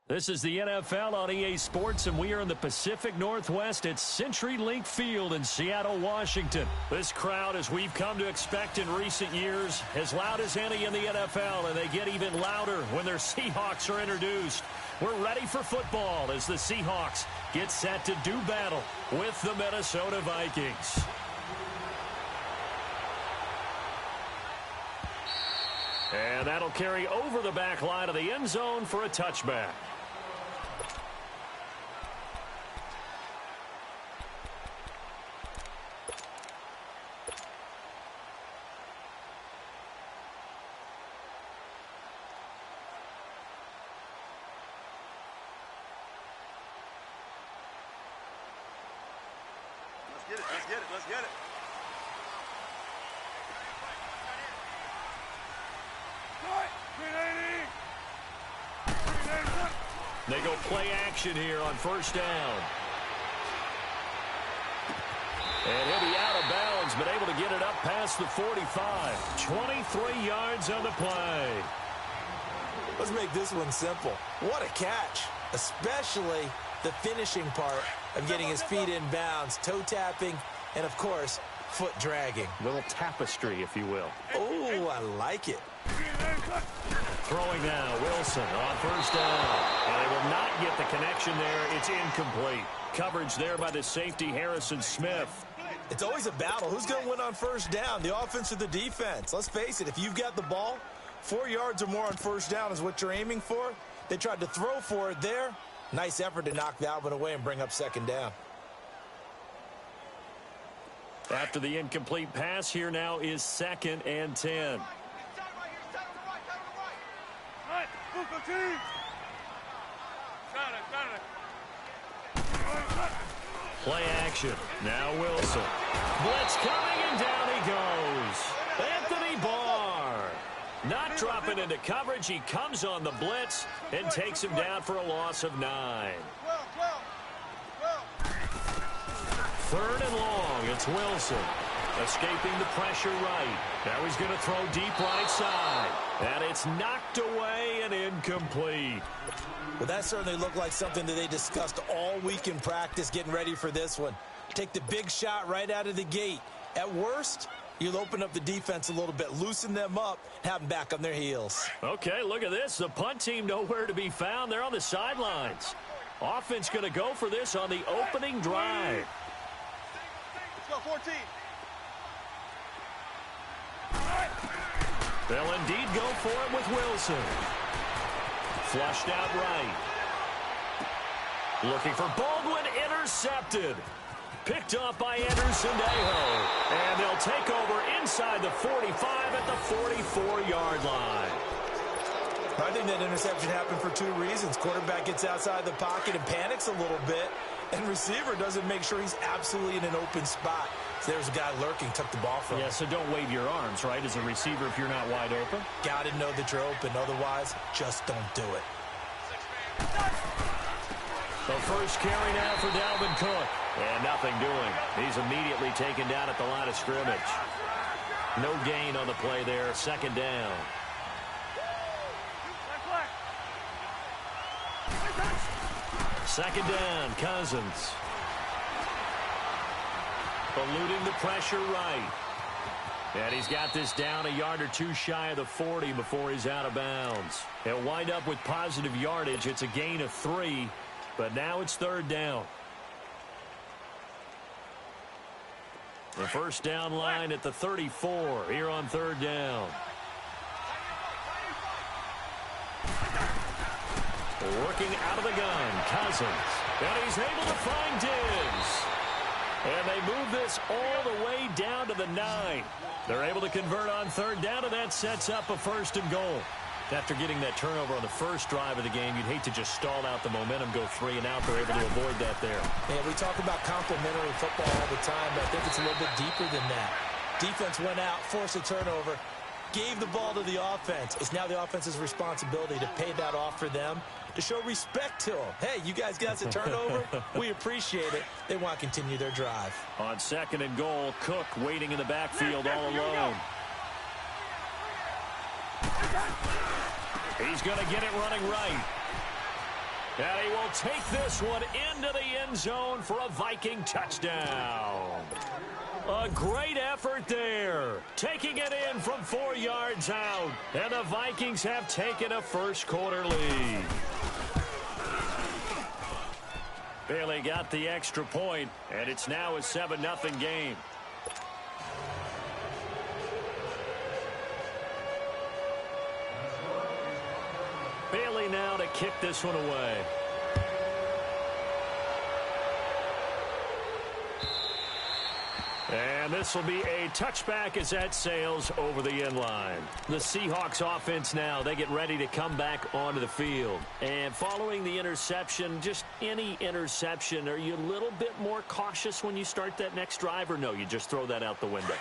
This is the NFL on EA Sports, and we are in the Pacific Northwest at CenturyLink Field in Seattle, Washington. This crowd, as we've come to expect in recent years, as loud as any in the NFL, and they get even louder when their Seahawks are introduced. We're ready for football as the Seahawks get set to do battle with the Minnesota Vikings. And that'll carry over the back line of the end zone for a touchback. Let's get it. They go play action here on first down. And he'll be out of bounds, but able to get it up past the 45. 23 yards on the play. Let's make this one simple. What a catch, especially the finishing part of getting his feet in bounds, toe tapping, and, of course, foot dragging. Little tapestry, if you will. Oh, I like it. Throwing now, Wilson on first down. And they will not get the connection there. It's incomplete. Coverage there by the safety, Harrison Smith. It's always a battle. Who's going to win on first down, the offense or the defense? Let's face it, if you've got the ball, 4 yards or more on first down is what you're aiming for. They tried to throw for it there. Nice effort to knock that one away and bring up second down. After the incomplete pass, here now is 2nd and 10. Play action. Now Wilson. Blitz coming, and down he goes. Anthony Barr. Not dropping into coverage. He comes on the blitz and takes him down for a loss of 9. 3rd and long. It's Wilson. Escaping the pressure right. Now he's going to throw deep right side. And it's knocked away and incomplete. Well, that certainly looked like something that they discussed all week in practice getting ready for this one. Take the big shot right out of the gate. At worst, you'll open up the defense a little bit, loosen them up, have them back on their heels. Okay, look at this. The punt team nowhere to be found. They're on the sidelines. Offense going to go for this on the opening drive. Let's go, 14. They'll indeed go for it with Wilson. Flushed out right. Looking for Baldwin, intercepted. Picked off by Anderson-Dejo. And they'll take over inside the 45 at the 44-yard line. I think that interception happened for 2 reasons. Quarterback gets outside the pocket and panics a little bit, and receiver doesn't make sure he's absolutely in an open spot. So there's a guy lurking, took the ball from him. Yeah, so don't wave your arms, right, as a receiver if you're not wide open. Got to know that you're open. Otherwise, just don't do it. The first carry now for Dalvin Cook. And nothing doing. He's immediately taken down at the line of scrimmage. No gain on the play there. 2nd down. Second down, Cousins. Eluding the pressure right. And he's got this down a yard or 2 shy of the 40 before he's out of bounds. He'll wind up with positive yardage. It's a gain of 3, but now it's 3rd down. The first down line at the 34 here on 3rd down. Working out of the gun, Cousins. And he's able to find Diggs. And they move this all the way down to the 9. They're able to convert on 3rd down, and that sets up a 1st and goal. After getting that turnover on the first drive of the game, you'd hate to just stall out the momentum, go 3 and out. They're able to avoid that there. Yeah, we talk about complementary football all the time, but I think it's a little bit deeper than that. Defense went out, forced a turnover, gave the ball to the offense. It's now the offense's responsibility to pay that off for them, to show respect to them. Hey, you guys got us a turnover. We appreciate it. They want to continue their drive. On 2nd and goal, Cook waiting in the backfield all alone. He's going to get it running right. And he will take this one into the end zone for a Viking touchdown. A great effort there. Taking it in from 4 yards out. And the Vikings have taken a first-quarter lead. Bailey got the extra point, and it's now a 7-0 game. Bailey now to kick this one away. And this will be a touchback as that sails over the end line. The Seahawks offense now, they get ready to come back onto the field. And following the interception, just any interception, are you a little bit more cautious when you start that next drive, or no, you just throw that out the window?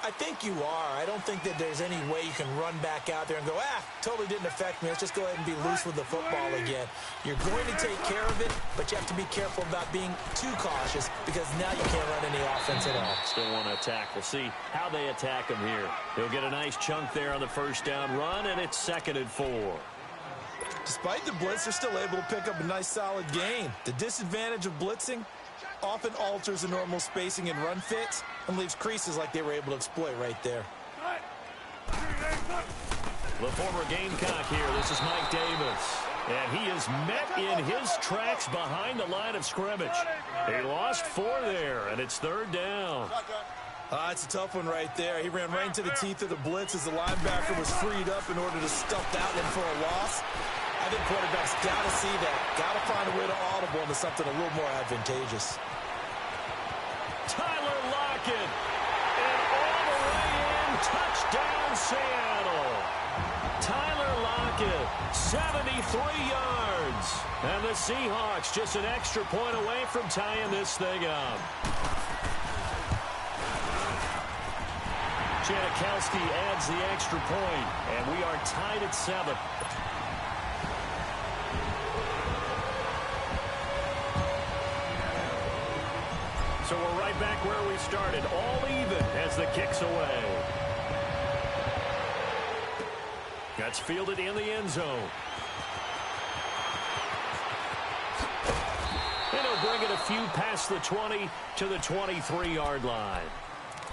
I think you are. I don't think that there's any way you can run back out there and go, totally didn't affect me. Let's just go ahead and be loose with the football again. You're going to take care of it, but you have to be careful about being too cautious because now you can't run any offense at all. Still want to attack. We'll see how they attack him here. He'll get a nice chunk there on the first down run, and it's 2nd and 4. Despite the blitz, they're still able to pick up a nice solid gain. The disadvantage of blitzing often alters the normal spacing and run fits and leaves creases like they were able to exploit right there. The former Gamecock here. This is Mike Davis. And he is met in his tracks behind the line of scrimmage. He lost 4 there, and it's 3rd down. It's a tough one right there. He ran right into the teeth of the blitz as the linebacker was freed up in order to stuff that one for a loss. I think quarterbacks got to see that. Got to find a way to audible into something a little more advantageous. Tyler Lockett. And all the way in. Touchdown, Seattle. Tyler Lockett, 73 yards. And the Seahawks just an extra point away from tying this thing up. Janikowski adds the extra point, and we are tied at 7. So we're right back where we started, all even as the kick's away. That's fielded in the end zone. And he'll bring it a few past the 20 to the 23-yard line.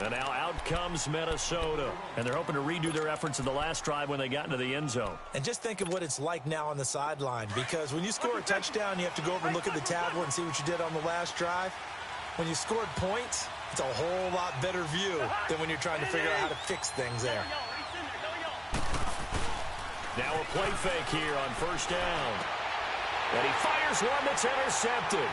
And now out comes Minnesota. And they're hoping to redo their efforts in the last drive when they got into the end zone. And just think of what it's like now on the sideline. Because when you score a touchdown, you have to go over and look at the tablet and see what you did on the last drive. When you scored points, it's a whole lot better view than when you're trying to figure out how to fix things there. Now a play fake here on first down. And he fires one that's intercepted.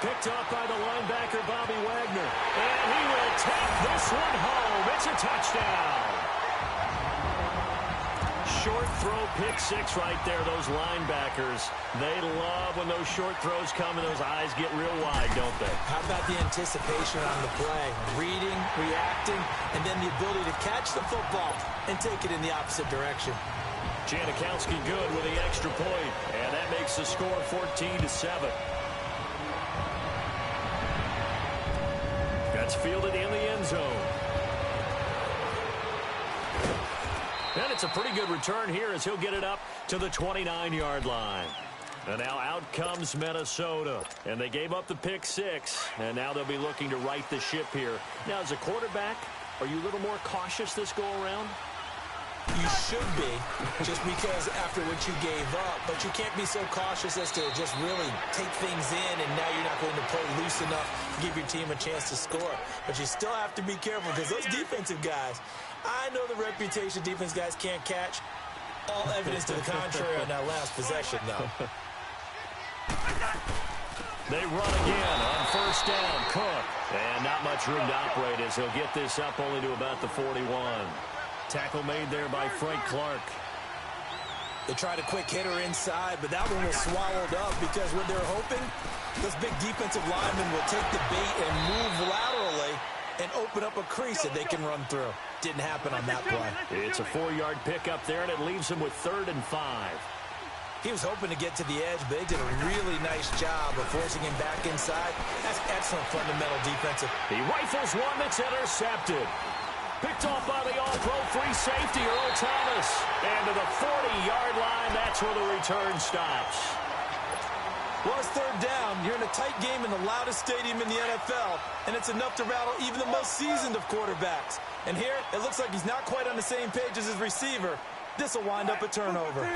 Picked up by the linebacker, Bobby Wagner. And he will take this one home. It's a touchdown. Short throw, pick 6 right there. Those linebackers, they love when those short throws come and those eyes get real wide, don't they? How about the anticipation on the play? Reading, reacting, and then the ability to catch the football and take it in the opposite direction. Janikowski good with the extra point, and that makes the score 14-7. That's fielded in the end zone. And it's a pretty good return here as he'll get it up to the 29-yard line. And now out comes Minnesota. And they gave up the pick 6. And now they'll be looking to right the ship here. Now, as a quarterback, are you a little more cautious this go-around? You should be, just because after what you gave up. But you can't be so cautious as to just really take things in, and now you're not going to play loose enough to give your team a chance to score. But you still have to be careful because those defensive guys, I know the reputation defense guys can't catch. All evidence to the contrary on that last possession, though. They run again on first down. Cook. And not much room to operate as he'll get this up only to about the 41. Tackle made there by Frank Clark. They tried a quick hitter inside, but that one was swallowed up because what they're hoping, those big defensive linemen will take the bait and move laterally and open up a crease that they can run through. Didn't happen on that play. It's a 4-yard pickup there, and it leaves him with 3rd and 5. He was hoping to get to the edge, but they did a really nice job of forcing him back inside. That's excellent fundamental defensive. He rifles one that's intercepted. Picked off by the all-pro free safety, Earl Thomas. And to the 40-yard line, that's where the return stops. Well, it's third down. You're in a tight game in the loudest stadium in the NFL, and it's enough to rattle even the most seasoned of quarterbacks. And here, it looks like he's not quite on the same page as his receiver. This will wind up a turnover.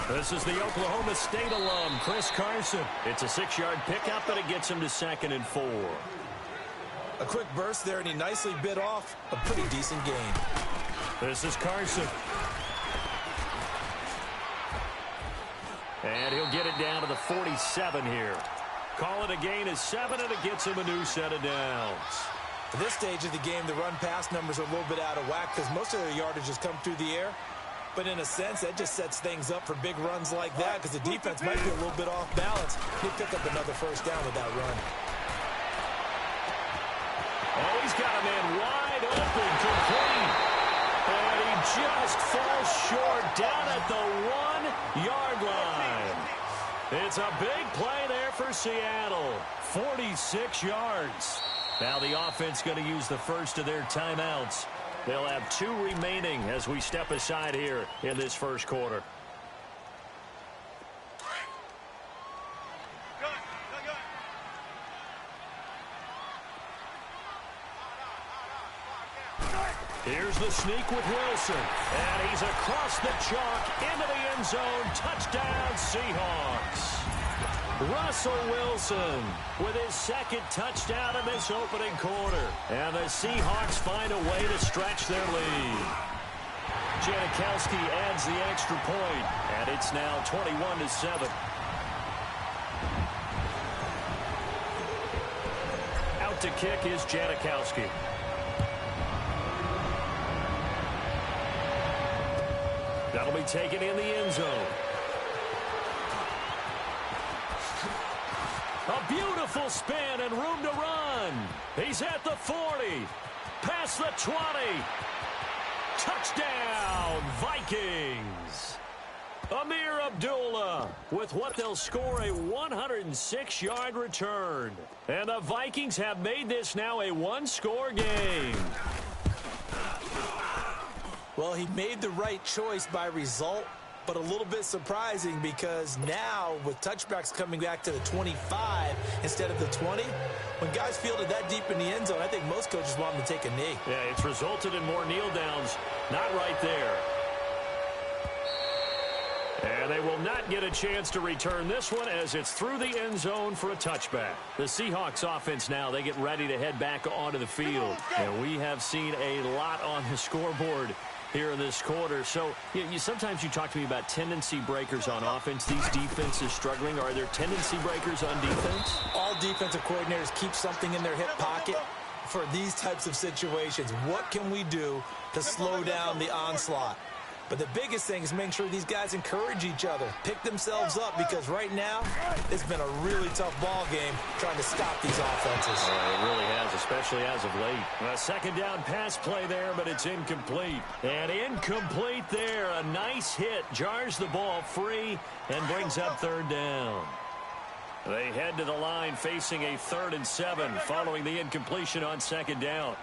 This is the Oklahoma State alum, Chris Carson. It's a 6-yard pickup, and it gets him to 2nd and 4. A quick burst there, and he nicely bit off a pretty decent gain. This is Carson. And he'll get it down to the 47 here. Call it a gain of 7, and it gets him a new set of downs. At this stage of the game, the run-pass numbers are a little bit out of whack because most of their yardage has come through the air. But in a sense, that just sets things up for big runs like that because the defense might be a little bit off balance. He'll pick up another first down with that run. Oh, he's got a man wide open, complete. And he just falls short down at the 1-yard line. It's a big play there for Seattle. 46 yards. Now the offense going to use the first of their timeouts. They'll have 2 remaining as we step aside here in this first quarter. Here's the sneak with Wilson. And he's across the chalk into the end zone. Touchdown, Seahawks. Russell Wilson with his 2nd touchdown in this opening quarter. And the Seahawks find a way to stretch their lead. Janikowski adds the extra point, and it's now 21-7. Out to kick is Janikowski. That'll be taken in the end zone. A beautiful spin and room to run. He's at the 40. Past the 20. Touchdown, Vikings. Amir Abdullah with what they'll score a 106-yard return. And the Vikings have made this now a 1-score game. Well, he made the right choice by result, but a little bit surprising because now with touchbacks coming back to the 25 instead of the 20, when guys fielded that deep in the end zone, I think most coaches want them to take a knee. Yeah, it's resulted in more kneel downs. Not right there. And they will not get a chance to return this one as it's through the end zone for a touchback. The Seahawks offense now, they get ready to head back onto the field. And we have seen a lot on the scoreboard here in this quarter. So sometimes you talk to me about tendency breakers on offense. These defenses struggling. Are there tendency breakers on defense? All defensive coordinators keep something in their hip pocket for these types of situations. What can we do to slow down the onslaught? But the biggest thing is making sure these guys encourage each other, pick themselves up, because right now it's been a really tough ball game trying to stop these offenses. It really has, especially as of late. A 2nd down pass play there, but it's incomplete. And incomplete there. A nice hit. Jars the ball free and brings up 3rd down. They head to the line facing a 3rd and 7 following the incompletion on 2nd down.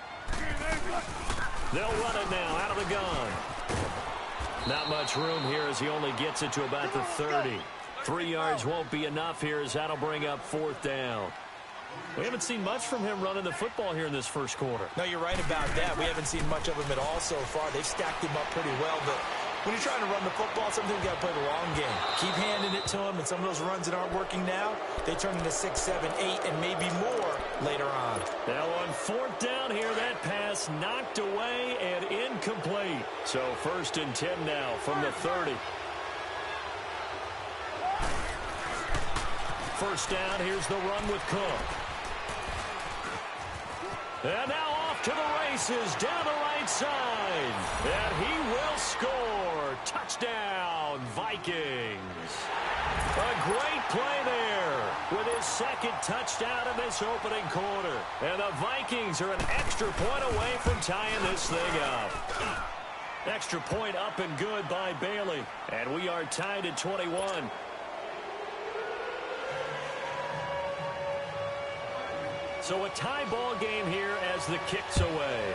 They'll run it now out of the gun. Not much room here as he only gets it to about the 30. 3 yards won't be enough here as that'll bring up 4th down. We haven't seen much from him running the football here in this first quarter. No, you're right about that. We haven't seen much of him at all so far. They've stacked him up pretty well, but when you're trying to run the football, sometimes you got to play the long game. Keep handing it to him, and some of those runs that aren't working now, they turn into 6, 7, 8, and maybe more later on. Now on 4th down here, that pass knocked away and incomplete. So 1st and 10 now from the 30. 1st down, here's the run with Cook. And now off to the races, down the right side. And he will score. Touchdown, Vikings. A great play there with his 2nd touchdown in this opening quarter. And the Vikings are an extra point away from tying this thing up. Extra point up and good by Bailey. And we are tied at 21. So a tie ball game here as the kick's away.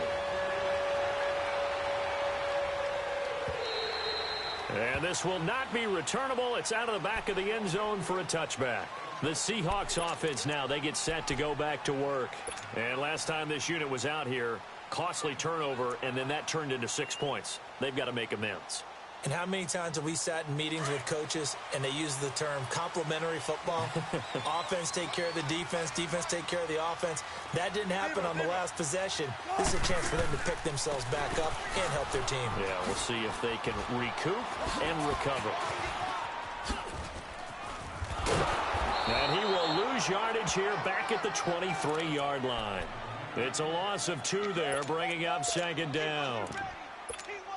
And this will not be returnable. It's out of the back of the end zone for a touchback. The Seahawks offense now, they get set to go back to work. And last time this unit was out here, costly turnover, and then that turned into 6 points. They've got to make amends. And how many times have we sat in meetings with coaches and they use the term complementary football? Offense take care of the defense, defense take care of the offense. That didn't happen on the last possession. This is a chance for them to pick themselves back up and help their team. Yeah, we'll see if they can recoup and recover. And he will lose yardage here back at the 23-yard line. It's a loss of 2 there, bringing up second down.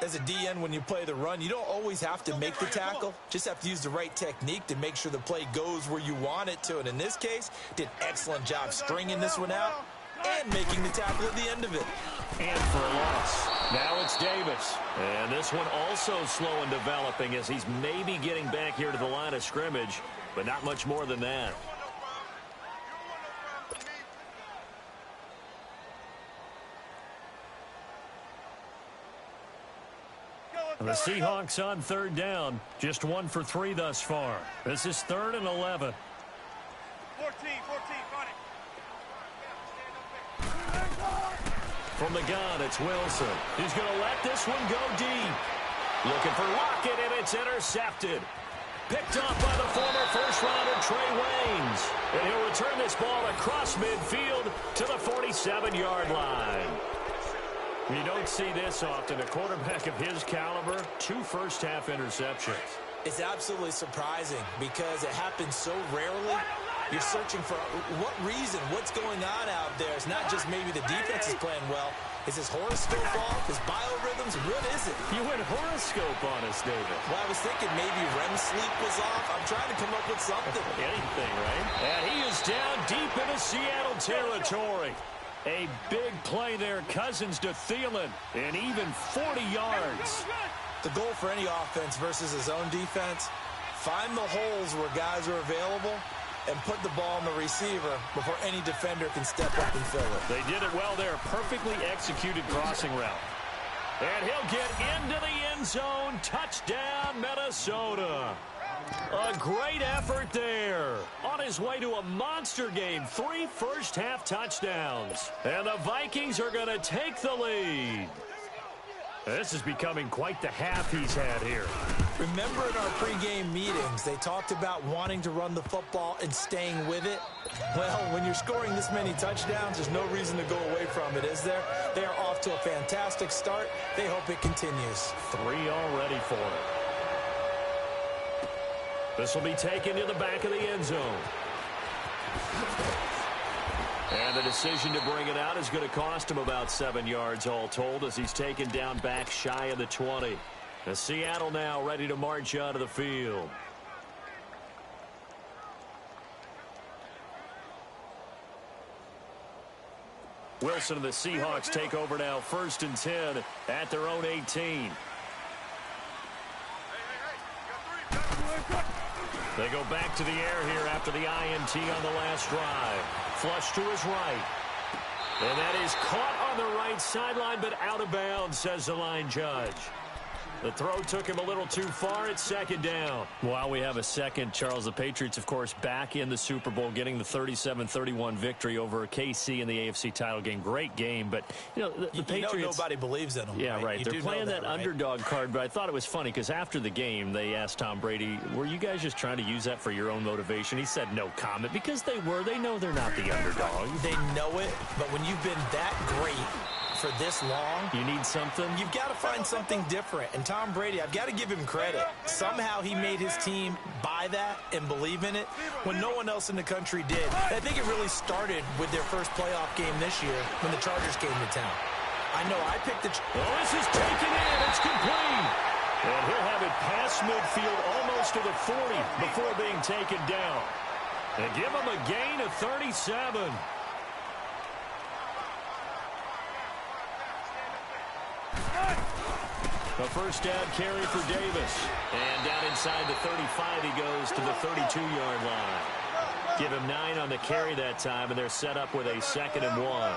As a DN, when you play the run, you don't always have to make the tackle. Just have to use the right technique to make sure the play goes where you want it to. And in this case, did an excellent job stringing this one out and making the tackle at the end of it. And for a loss. Now it's Davis. And this one also slow in developing as he's maybe getting back here to the line of scrimmage, but not much more than that. The Seahawks on third down. Just 1 for 3 thus far. This is 3rd and 11. 14, got it. From the gun, it's Wilson. He's going to let this one go deep. Looking for Lockett, and it's intercepted. Picked up by the former first-rounder Trey Waynes. And he'll return this ball across midfield to the 47-yard line. You don't see this often. A quarterback of his caliber, 2 first-half interceptions. It's absolutely surprising because it happens so rarely. You're searching for what reason, what's going on out there. It's not just maybe the defense is playing well. Is his horoscope off? His biorhythms? What is it? You went horoscope on us, David. Well, I was thinking maybe REM sleep was off. I'm trying to come up with something. Anything, right? And he is down deep into Seattle territory. A big play there, Cousins to Thielen, and even 40 yards. The goal for any offense versus his own defense, find the holes where guys are available and put the ball on the receiver before any defender can step up and fill it. They did it well there. Perfectly executed crossing route. And he'll get into the end zone. Touchdown, Minnesota. A great effort there. On his way to a monster game. 3 first-half touchdowns. And the Vikings are going to take the lead. This is becoming quite the half he's had here. Remember in our pregame meetings, they talked about wanting to run the football and staying with it? Well, when you're scoring this many touchdowns, there's no reason to go away from it, is there? They are off to a fantastic start. They hope it continues. 3 already for him. This will be taken to the back of the end zone. And the decision to bring it out is going to cost him about 7 yards all told as he's taken down back shy of the 20. And Seattle now ready to march out of the field. Wilson and the Seahawks take over now 1st and 10 at their own 18. They go back to the air here after the INT on the last drive. Flush to his right. And that is caught on the right sideline, but out of bounds, says the line judge. The throw took him a little too far. It's 2nd down. While we have a second, Charles, the Patriots, of course, back in the Super Bowl, getting the 37-31 victory over KC in the AFC title game. Great game, but, you know, the Patriots... You know nobody believes in them. Yeah, right. They're playing that underdog card, but I thought it was funny because after the game, they asked Tom Brady, were you guys just trying to use that for your own motivation? He said no comment because they were. They know they're not the underdog. They know it, but when you've been that great for this long, you need something. You've got to find something different. And Tom Brady, I've got to give him credit. Somehow he made his team buy that and believe in it when no one else in the country did. And I think it really started with their first playoff game this year when the Chargers came to town. I know I picked the... Oh, this is taken in. It's complete. And he'll have it past midfield almost to the 40 before being taken down. And give him a gain of 37. A first down carry for Davis. And down inside the 35, he goes to the 32-yard line. Give him 9 on the carry that time, and they're set up with a 2nd and 1.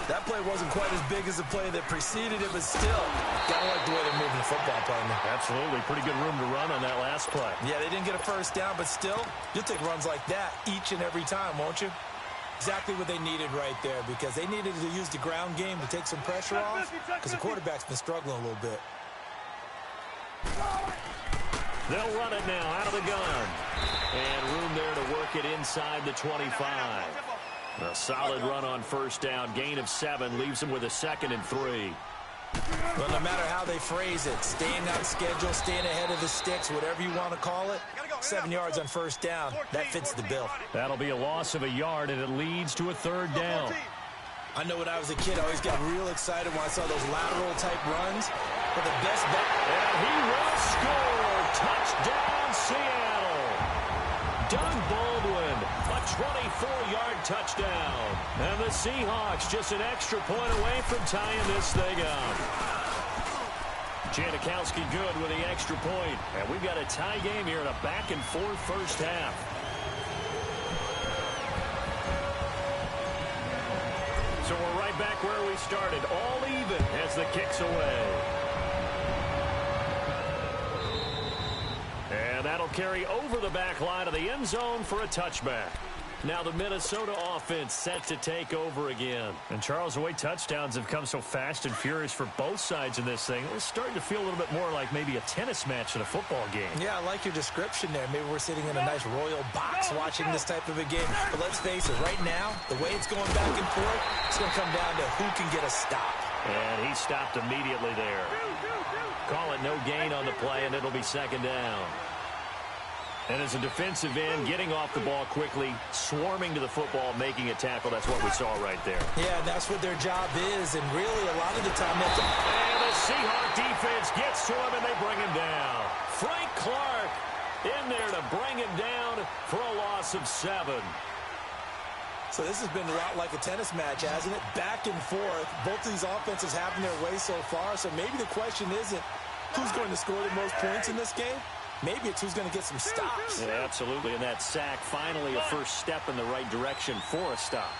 That play wasn't quite as big as the play that preceded it, but still, gotta like the way they're moving the football, partner. Absolutely. Pretty good room to run on that last play. Yeah, they didn't get a first down, but still, you'll take runs like that each and every time, won't you? Exactly what they needed right there, because they needed to use the ground game to take some pressure off, because the quarterback's been struggling a little bit. They'll run it now out of the gun. And room there to work it inside the 25. A solid run on first down. Gain of 7 leaves them with a 2nd and 3. Well, no matter how they phrase it, staying on schedule, staying ahead of the sticks, whatever you want to call it, 7 yards on first down, that fits the bill. That'll be a loss of a yard, and it leads to a 3rd down. I know when I was a kid, I always got real excited when I saw those lateral-type runs. But the best bet... And he will score! Touchdown, Seattle! Doug Baldwin, a 24-yard touchdown. And the Seahawks just an extra point away from tying this thing up. Janikowski good with the extra point. And we've got a tie game here in a back-and-forth first half. So we're right back where we started, all even as the kick's away. And that'll carry over the back line of the end zone for a touchback. Now the Minnesota offense set to take over again. And Charles, the way touchdowns have come so fast and furious for both sides in this thing, it's starting to feel a little bit more like maybe a tennis match than a football game. Yeah, I like your description there. Maybe we're sitting in a nice royal box watching this type of a game. But let's face it, right now, the way it's going back and forth, it's going to come down to who can get a stop. And he stopped immediately there. Call it no gain on the play, and it'll be 2nd down. And as a defensive end, getting off the ball quickly, swarming to the football, making a tackle, that's what we saw right there. Yeah, that's what their job is, and really a lot of the time... And the Seahawk defense gets to him, and they bring him down. Frank Clark in there to bring him down for a loss of 7. So this has been a lot like a tennis match, hasn't it? Back and forth. Both of these offenses having their way so far, so maybe the question isn't who's going to score the most points in this game. Maybe it's who's going to get some stops. Yeah, absolutely. And that sack, finally a first step in the right direction for a stop.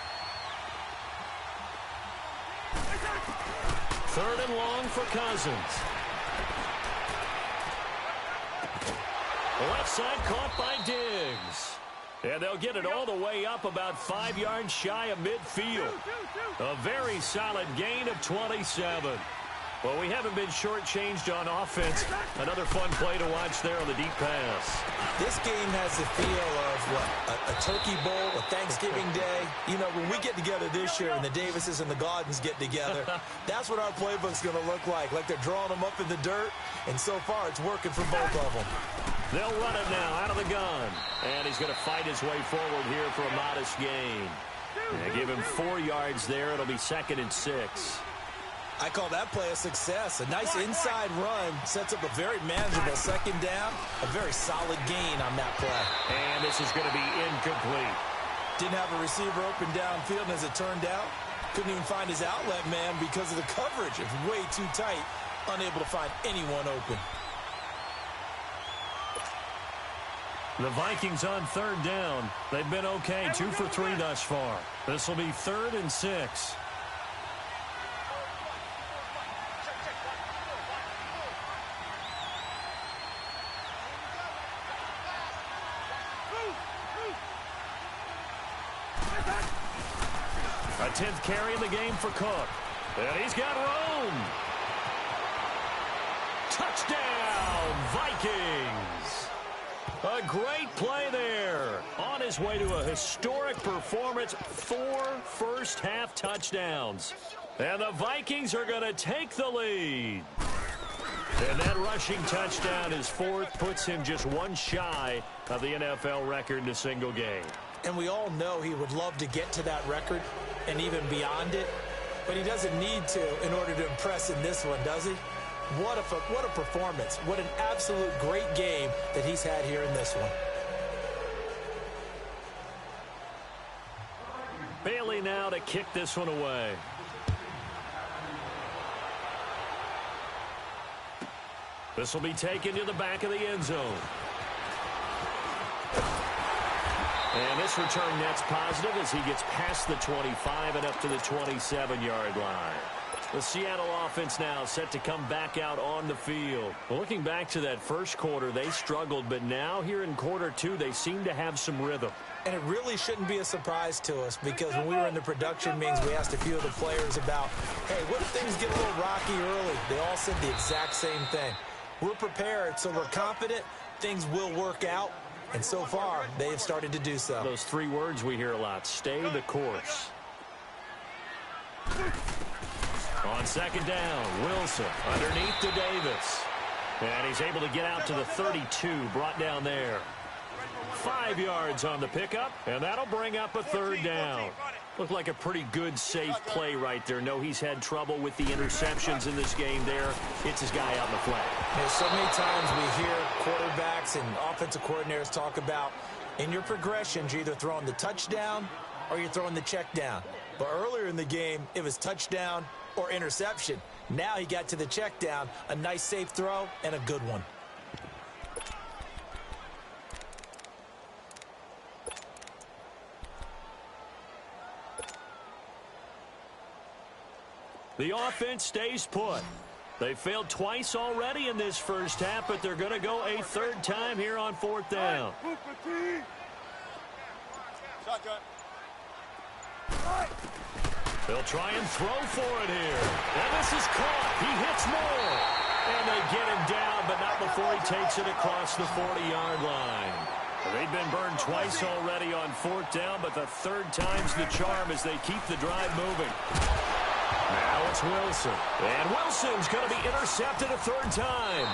3rd and long for Cousins. Left side caught by Diggs. And they'll get it all the way up about 5 yards shy of midfield. A very solid gain of 27. Well, we haven't been shortchanged on offense. Another fun play to watch there on the deep pass. This game has the feel of, what, a turkey bowl, a Thanksgiving day. You know, when we get together this year and the Davises and the Gaudens get together, that's what our playbook's going to look like they're drawing them up in the dirt, and so far it's working for both of them. They'll run it now out of the gun. And he's going to fight his way forward here for a modest gain. They give him 4 yards there. It'll be 2nd and 6. I call that play a success. A nice inside run sets up a very manageable 2nd down. A very solid gain on that play. And this is going to be incomplete. Didn't have a receiver open downfield, and as it turned out, couldn't even find his outlet man because of the coverage. It's way too tight, unable to find anyone open. The Vikings on 3rd down. They've been okay, 2 for 3 thus far. This will be 3rd and 6. A 10th carry in the game for Cook. And he's got room. Touchdown, Vikings. A great play there. On his way to a historic performance, 4 first-half touchdowns. And the Vikings are going to take the lead. And that rushing touchdown, his 4th, puts him just 1 shy of the NFL record in a single game. And we all know he would love to get to that record and even beyond it. But he doesn't need to in order to impress in this one, does he? What a performance. What an absolute great game that he's had here in this one. Bailey now to kick this one away. This will be taken to the back of the end zone. And this return net's positive as he gets past the 25 and up to the 27-yard line. The Seattle offense now set to come back out on the field. Well, looking back to that first quarter, they struggled, but now here in quarter two, they seem to have some rhythm. And it really shouldn't be a surprise to us because when we were in the production meetings, we asked a few of the players about, hey, what if things get a little rocky early? They all said the exact same thing. We're prepared, so we're confident things will work out. And so far, they have started to do so. Those three words we hear a lot, stay the course. On second down, Wilson underneath to Davis. And he's able to get out to the 32, brought down there. 5 yards on the pickup, and that'll bring up a third down. Looked like a pretty good, safe play right there. No, he's had trouble with the interceptions in this game there. Hits his guy out in the flat. There's so many times we hear quarterbacks and offensive coordinators talk about in your progressions, you're either throwing the touchdown or you're throwing the check down. But earlier in the game, it was touchdown or interception. Now he got to the check down, a nice safe throw, and a good one. The offense stays put. They failed twice already in this first half, but they're going to go a third time here on fourth down. Shotgun. They'll try and throw for it here. And this is caught. He hits more. And they get him down, but not before he takes it across the 40-yard line. They've been burned twice already on fourth down, but the third time's the charm as they keep the drive moving. Now it's Wilson. And Wilson's going to be intercepted a third time.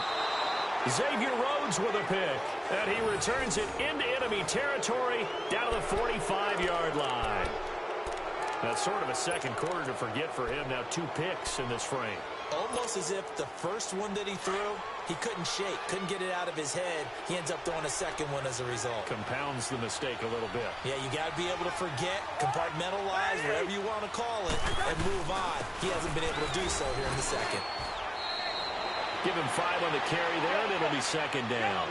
Xavier Rhodes with a pick. And he returns it into enemy territory down to the 45-yard line. That's sort of a second quarter to forget for him. Now 2 picks in this frame. Almost as if the first one that he threw, he couldn't shake, couldn't get it out of his head. He ends up throwing a second one as a result. Compounds the mistake a little bit. Yeah, you got to be able to forget, compartmentalize, whatever you want to call it, and move on. He hasn't been able to do so here in the second. Give him 5 on the carry there, and it'll be second down.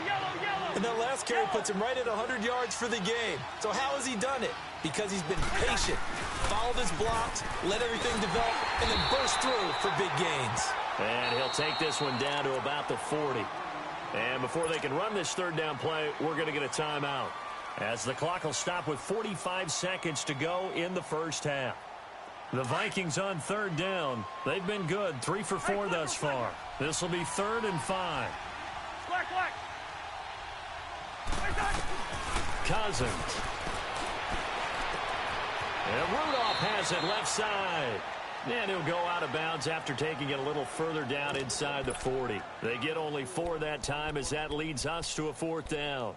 And that last carry puts him right at 100 yards for the game. So how has he done it? Because he's been patient, followed his blocks, let everything develop, and then burst through for big gains. And he'll take this one down to about the 40. And before they can run this third down play, we're going to get a timeout, as the clock will stop with 45 seconds to go in the first half. The Vikings on third down. They've been good, 3 for 4 thus far. This will be 3rd and 5. Cousins. And Rudolph has it left side. And he'll go out of bounds after taking it a little further down inside the 40. They get only 4 that time as that leads us to a 4th down.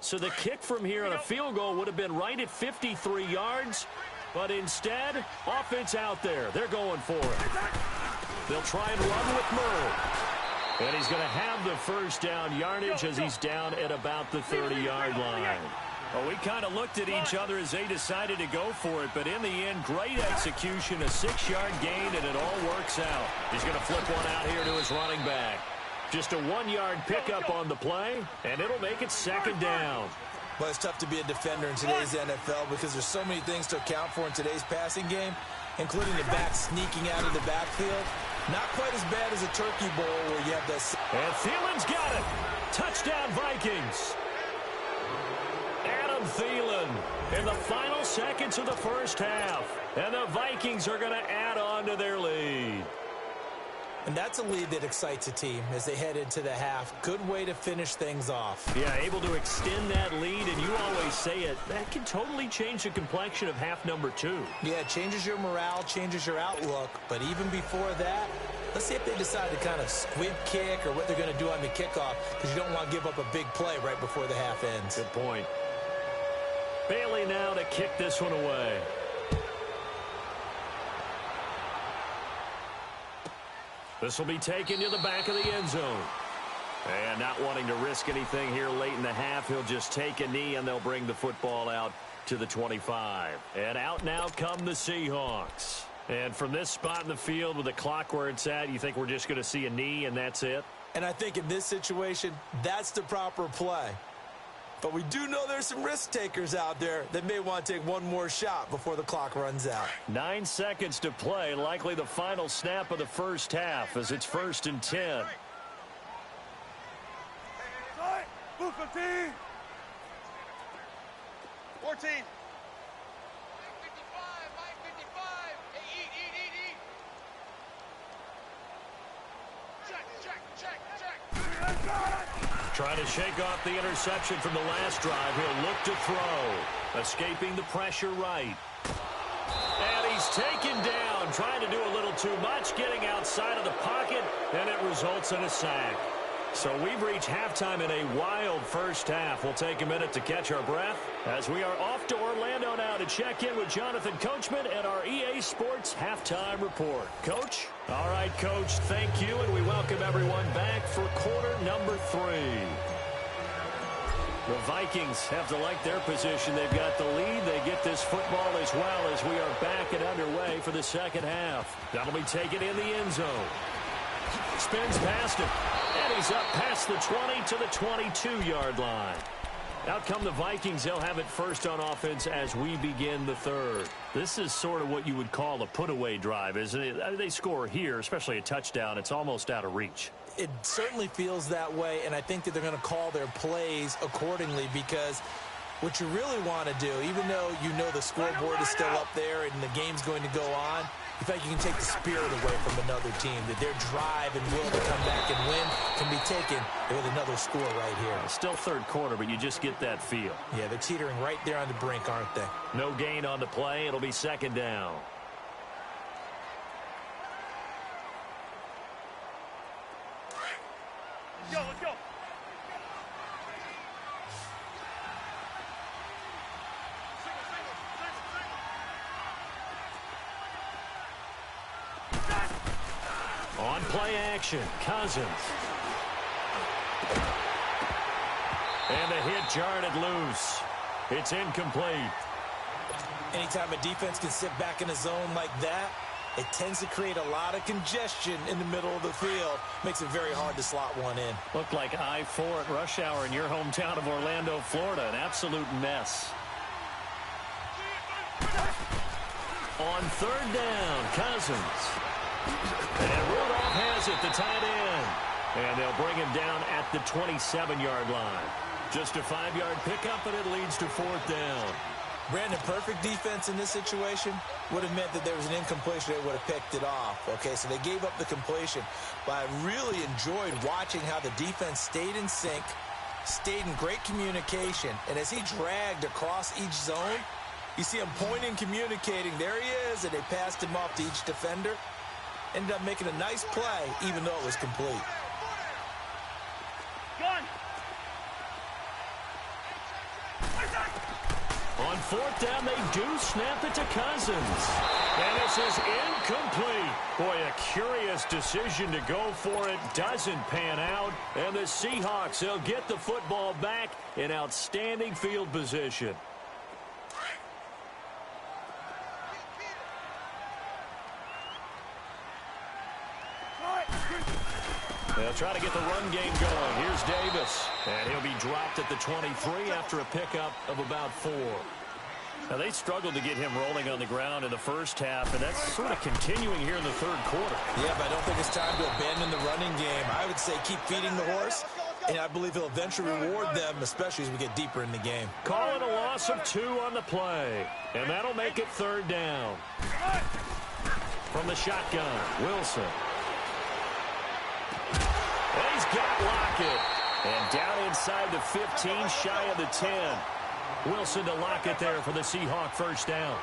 So the kick from here on a field goal would have been right at 53 yards. But instead, offense out there. They're going for it. They'll try and run with Murray. And he's going to have the first down yardage as he's down at about the 30-yard line. Well, we kind of looked at each other as they decided to go for it, but in the end, great execution, a 6-yard gain, and it all works out. He's going to flip one out here to his running back. Just a 1-yard pickup on the play, and it'll make it second down. Well, it's tough to be a defender in today's NFL because there's so many things to account for in today's passing game, including the back sneaking out of the backfield. Not quite as bad as a turkey bowl where you have this. And Thielen's got it. Touchdown, Vikings. Adam Thielen in the final seconds of the first half. And the Vikings are going to add on to their lead. And that's a lead that excites a team as they head into the half. Good way to finish things off. Yeah, able to extend that lead, and you always say it, that can totally change the complexion of half number 2. Yeah, it changes your morale, changes your outlook. But even before that, let's see if they decide to kind of squib kick or what they're going to do on the kickoff, because you don't want to give up a big play right before the half ends. Good point. Bailey now to kick this one away. This will be taken to the back of the end zone. And not wanting to risk anything here late in the half, he'll just take a knee, and they'll bring the football out to the 25. And out now come the Seahawks. And from this spot in the field with the clock where it's at, you think we're just going to see a knee and that's it? And I think in this situation, that's the proper play. But we do know there's some risk takers out there that may want to take one more shot before the clock runs out. 9 seconds to play, likely the final snap of the first half as it's 1st and 10. Move 15. 14. 55, Mike 55. Hey, eat. Check. Trying to shake off the interception from the last drive. He'll look to throw. Escaping the pressure right. And he's taken down. Trying to do a little too much. Getting outside of the pocket. And it results in a sack. So we've reached halftime in a wild first half. We'll take a minute to catch our breath as we are off to Orlando now to check in with Jonathan Coachman and our EA Sports Halftime Report. Coach? All right, Coach, thank you, and we welcome everyone back for quarter number 3. The Vikings have to like their position. They've got the lead. They get this football as well as we are back and underway for the second half. That'll be taken in the end zone. Spins past him. And he's up past the 20 to the 22-yard line. Out come the Vikings. They'll have it first on offense as we begin the third. This is sort of what you would call a put-away drive, isn't it? They score here, especially a touchdown. It's almost out of reach. It certainly feels that way, and I think that they're going to call their plays accordingly because what you really want to do, even though you know the scoreboard is still up there and the game's going to go on, you feel like you can take the spirit away from another team, that their drive and will to come back and win can be taken with another score right here. Still third quarter, but you just get that feel. Yeah, they're teetering right there on the brink, aren't they? No gain on the play. It'll be second down. Let's go. On play action, Cousins. And the hit jarred it loose. It's incomplete. Anytime a defense can sit back in a zone like that, it tends to create a lot of congestion in the middle of the field. Makes it very hard to slot one in. Looked like I-4 at rush hour in your hometown of Orlando, Florida. An absolute mess. On third down, Cousins. And Rudolph has it, the tight end. And they'll bring him down at the 27-yard line. Just a 5-yard pickup, and it leads to fourth down. Brandon, perfect defense in this situation would have meant that there was an incompletion. They would have picked it off. Okay, so they gave up the completion. But I really enjoyed watching how the defense stayed in sync, stayed in great communication. And as he dragged across each zone, you see him pointing, communicating. There he is, and they passed him off to each defender. Ended up making a nice play, even though it was complete. Gun. On fourth down, they do snap it to Cousins. And this is incomplete. Boy, a curious decision to go for it. Doesn't pan out. And the Seahawks, they'll get the football back in outstanding field position. They'll try to get the run game going. Here's Davis. And he'll be dropped at the 23 after a pickup of about 4. Now, they struggled to get him rolling on the ground in the first half, and that's sort of continuing here in the third quarter. Yeah, but I don't think it's time to abandon the running game. I would say keep feeding the horse, and I believe he'll eventually reward them, especially as we get deeper in the game. Call it a loss of 2 on the play, and that'll make it third down. From the shotgun, Wilson. And he's got Lockett. And down inside the 15, shy of the 10. Wilson to Lockett there for the Seahawk first down.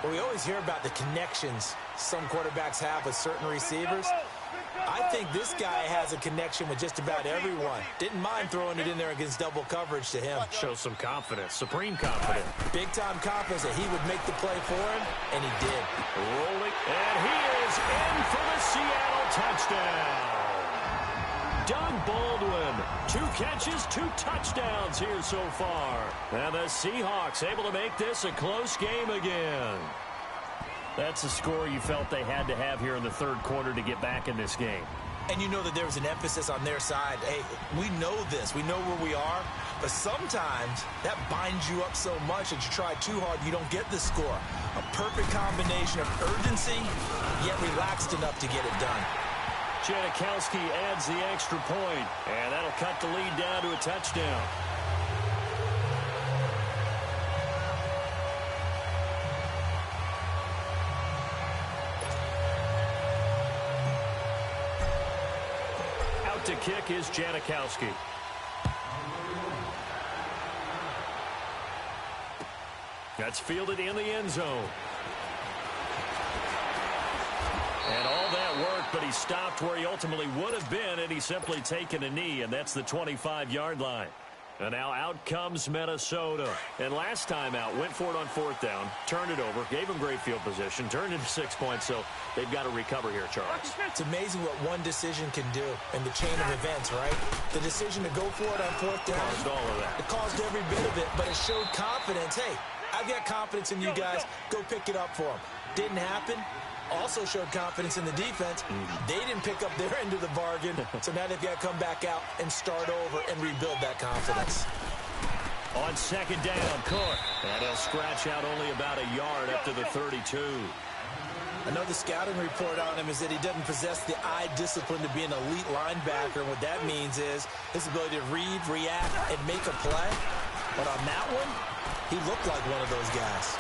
Well, we always hear about the connections some quarterbacks have with certain receivers. I think this guy has a connection with just about everyone. Didn't mind throwing it in there against double coverage to him. Shows some confidence, supreme confidence. Big-time confidence that he would make the play for him, and he did. Rolling, and he is in for the Seattle touchdown. Doug Baldwin, 2 catches, 2 touchdowns here so far. And the Seahawks able to make this a close game again. That's a score you felt they had to have here in the third quarter to get back in this game. and you know that there was an emphasis on their side. Hey, we know this. We know where we are. But sometimes that binds you up so much that you try too hard, you don't get the score. A perfect combination of urgency, yet relaxed enough to get it done. Janikowski adds the extra point, and that'll cut the lead down to a touchdown. Out to kick is Janikowski. That's fielded in the end zone. And all that work, but he stopped where he ultimately would have been, and he's simply taken a knee, and that's the 25-yard line. And now out comes Minnesota. And last time out, went for it on fourth down, turned it over, gave him great field position, turned into 6 points, so they've got to recover here, Charles. It's amazing what one decision can do in the chain of events, right? The decision to go for it on fourth down. Caused all of that. It caused every bit of it, but it showed confidence. Hey, I've got confidence in you guys. Go pick it up for them. Didn't happen. Also showed confidence in the defense. They didn't pick up their end of the bargain, so now they've got to come back out and start over and rebuild that confidence. On second down, Cook. And he'll scratch out only about a yard up to the 32. I know the scouting report on him is that he doesn't possess the eye discipline to be an elite linebacker. And what that means is his ability to read, react, and make a play. But on that one, he looked like one of those guys.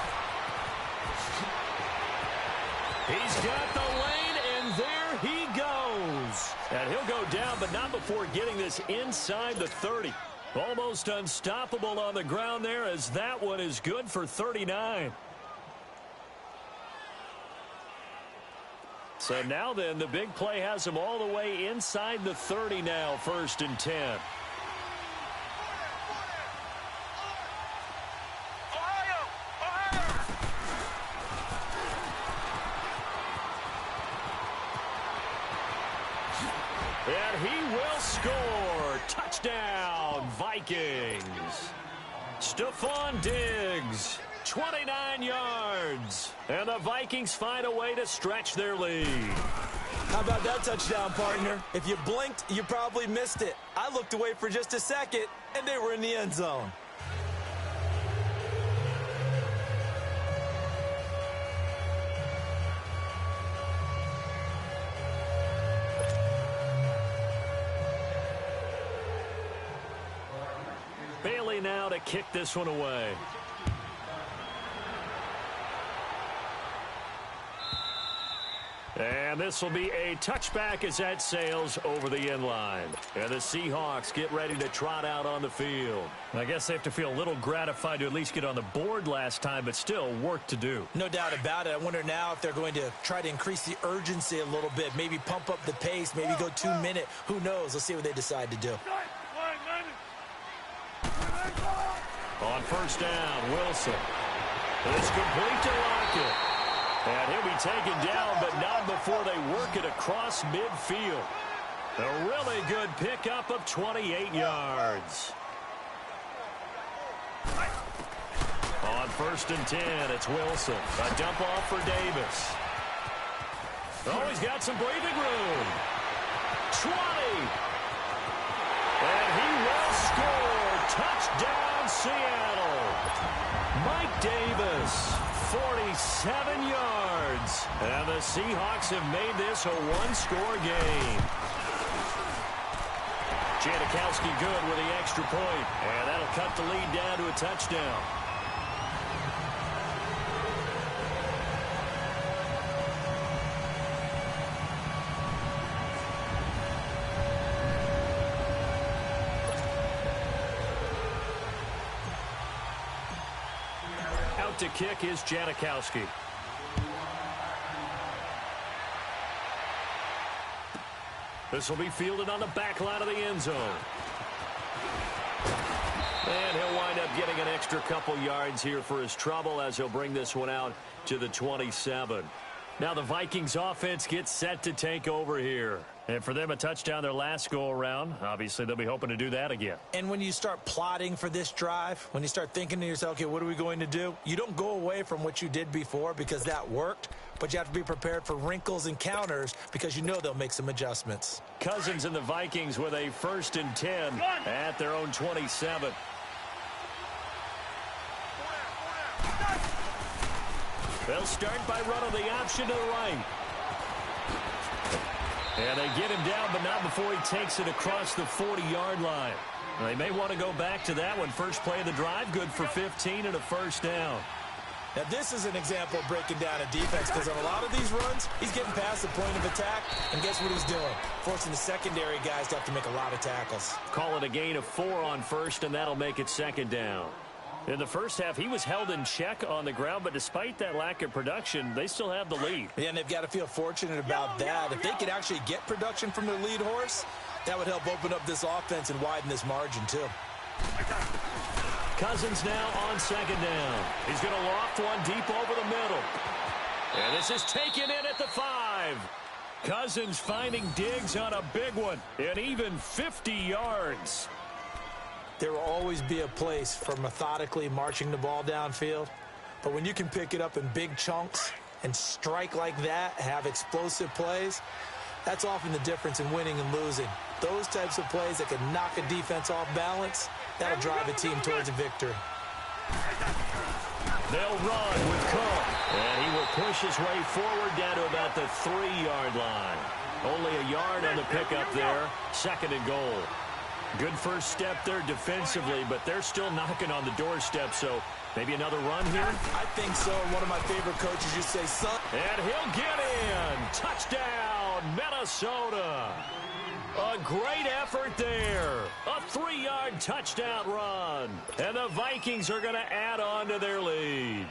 He's got the lane, and there he goes. And he'll go down, but not before getting this inside the 30. Almost unstoppable on the ground there, as that one is good for 39. So now then, the big play has him all the way inside the 30 now, 1st and 10. And he will score. Touchdown, Vikings. Stephon Diggs, 29 yards. And the Vikings find a way to stretch their lead. How about that touchdown, partner? If you blinked, you probably missed it. I looked away for just a second, and they were in the end zone. Bailey now to kick this one away. And this will be a touchback as that sails over the end line. And the Seahawks get ready to trot out on the field. I guess they have to feel a little gratified to at least get on the board last time, but still work to do. No doubt about it. I wonder now if they're going to try to increase the urgency a little bit, maybe pump up the pace, maybe go 2-minute. Who knows? Let's see what they decide to do. On first down, Wilson. It's complete to Lockett. And he'll be taken down, but not before they work it across midfield. A really good pickup of 28 yards. On 1st and 10, it's Wilson. A dump off for Davis. Oh, he's got some breathing room. 20. And he will score. Touchdown, Seattle. Mike Davis, 47 yards. And the Seahawks have made this a one-score game. Janikowski good with the extra point. And that'll cut the lead down to a touchdown. Out to kick is Janikowski. This will be fielded on the back line of the end zone. And he'll wind up getting an extra couple yards here for his trouble as he'll bring this one out to the 27. Now the Vikings offense gets set to take over here. And for them, a touchdown their last go-around. Obviously, they'll be hoping to do that again. And when you start plotting for this drive, when you start thinking to yourself, okay, what are we going to do? You don't go away from what you did before because that worked, but you have to be prepared for wrinkles and counters because you know they'll make some adjustments. Cousins and the Vikings with a 1st and 10 at their own 27. They'll start by running the option to the right. And they get him down, but not before he takes it across the 40-yard line. They may want to go back to that one. First play of the drive, good for 15 and a 1st down. Now, this is an example of breaking down a defense because on a lot of these runs, he's getting past the point of attack, and guess what he's doing? Forcing the secondary guys to have to make a lot of tackles. Call it a gain of 4 on 1st, and that'll make it 2nd down. In the first half, he was held in check on the ground, but despite that lack of production, they still have the lead. Yeah, and they've got to feel fortunate about that. If they could actually get production from their lead horse, that would help open up this offense and widen this margin, too. Cousins now on 2nd down. He's going to loft one deep over the middle. And this is taken in at the 5. Cousins finding Diggs on a big one, and even 50 yards. There will always be a place for methodically marching the ball downfield. But when you can pick it up in big chunks and strike like that, have explosive plays, that's often the difference in winning and losing. Those types of plays that can knock a defense off balance, that'll drive a team towards a victory. They'll run with Cook. And he will push his way forward down to about the 3-yard line. Only a yard on the pickup there. 2nd and goal. Good first step there defensively, but they're still knocking on the doorstep, so maybe another run here? I think so. One of my favorite coaches used to say, son. And he'll get in. Touchdown, Minnesota. A great effort there. A 3-yard touchdown run. And the Vikings are going to add on to their lead.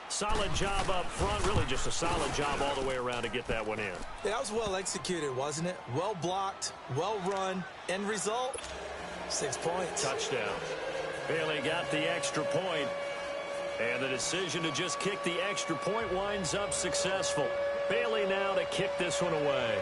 Solid job up front. Really just a solid job all the way around to get that one in. That was well executed, wasn't it? Well blocked, well run. End result, 6 points. Touchdown. Bailey got the extra point. And the decision to just kick the extra point winds up successful. Bailey now to kick this one away.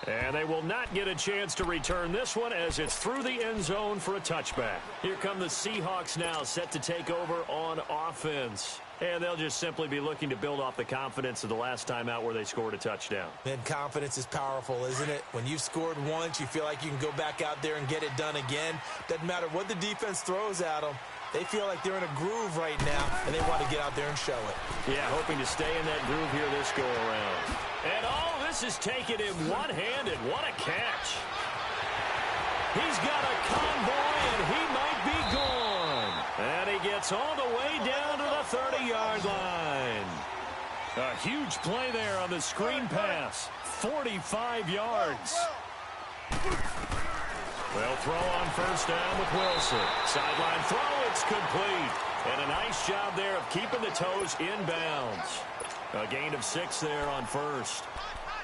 And they will not get a chance to return this one as it's through the end zone for a touchback. Here come the Seahawks now, set to take over on offense. And they'll just simply be looking to build off the confidence of the last time out where they scored a touchdown. And confidence is powerful, isn't it? When you've scored once, you feel like you can go back out there and get it done again. Doesn't matter what the defense throws at them. They feel like they're in a groove right now, and they want to get out there and show it. Yeah, hoping to stay in that groove here this go-around. And all this is taken in one-handed. What a catch. He's got a convoy, and he might be gone. And he gets all the way down to the 30-yard line. A huge play there on the screen pass. 45 yards. They'll throw on 1st down with Wilson. Sideline throw, it's complete. And a nice job there of keeping the toes in bounds. A gain of 6 there on 1st.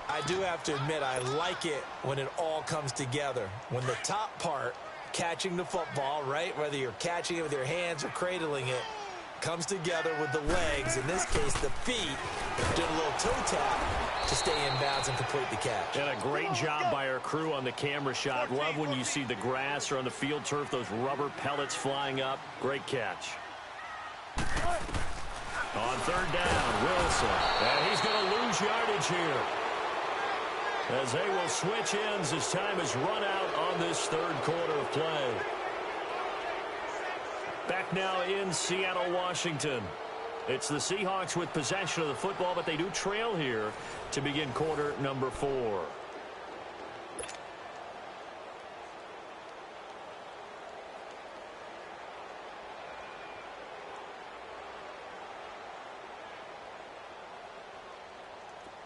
I do have to admit, I like it when it all comes together. When the top part, catching the football, right, whether you're catching it with your hands or cradling it, comes together with the legs, in this case the feet, doing a little toe tap to stay in bounds and complete the catch. And a great job by our crew on the camera shot. Love when you see the grass or on the field turf, those rubber pellets flying up. Great catch. On 3rd down, Wilson. And he's going to lose yardage here, as they will switch ends as time is run out on this 3rd quarter of play. Back now in Seattle, Washington. It's the Seahawks with possession of the football, but they do trail here to begin quarter number 4.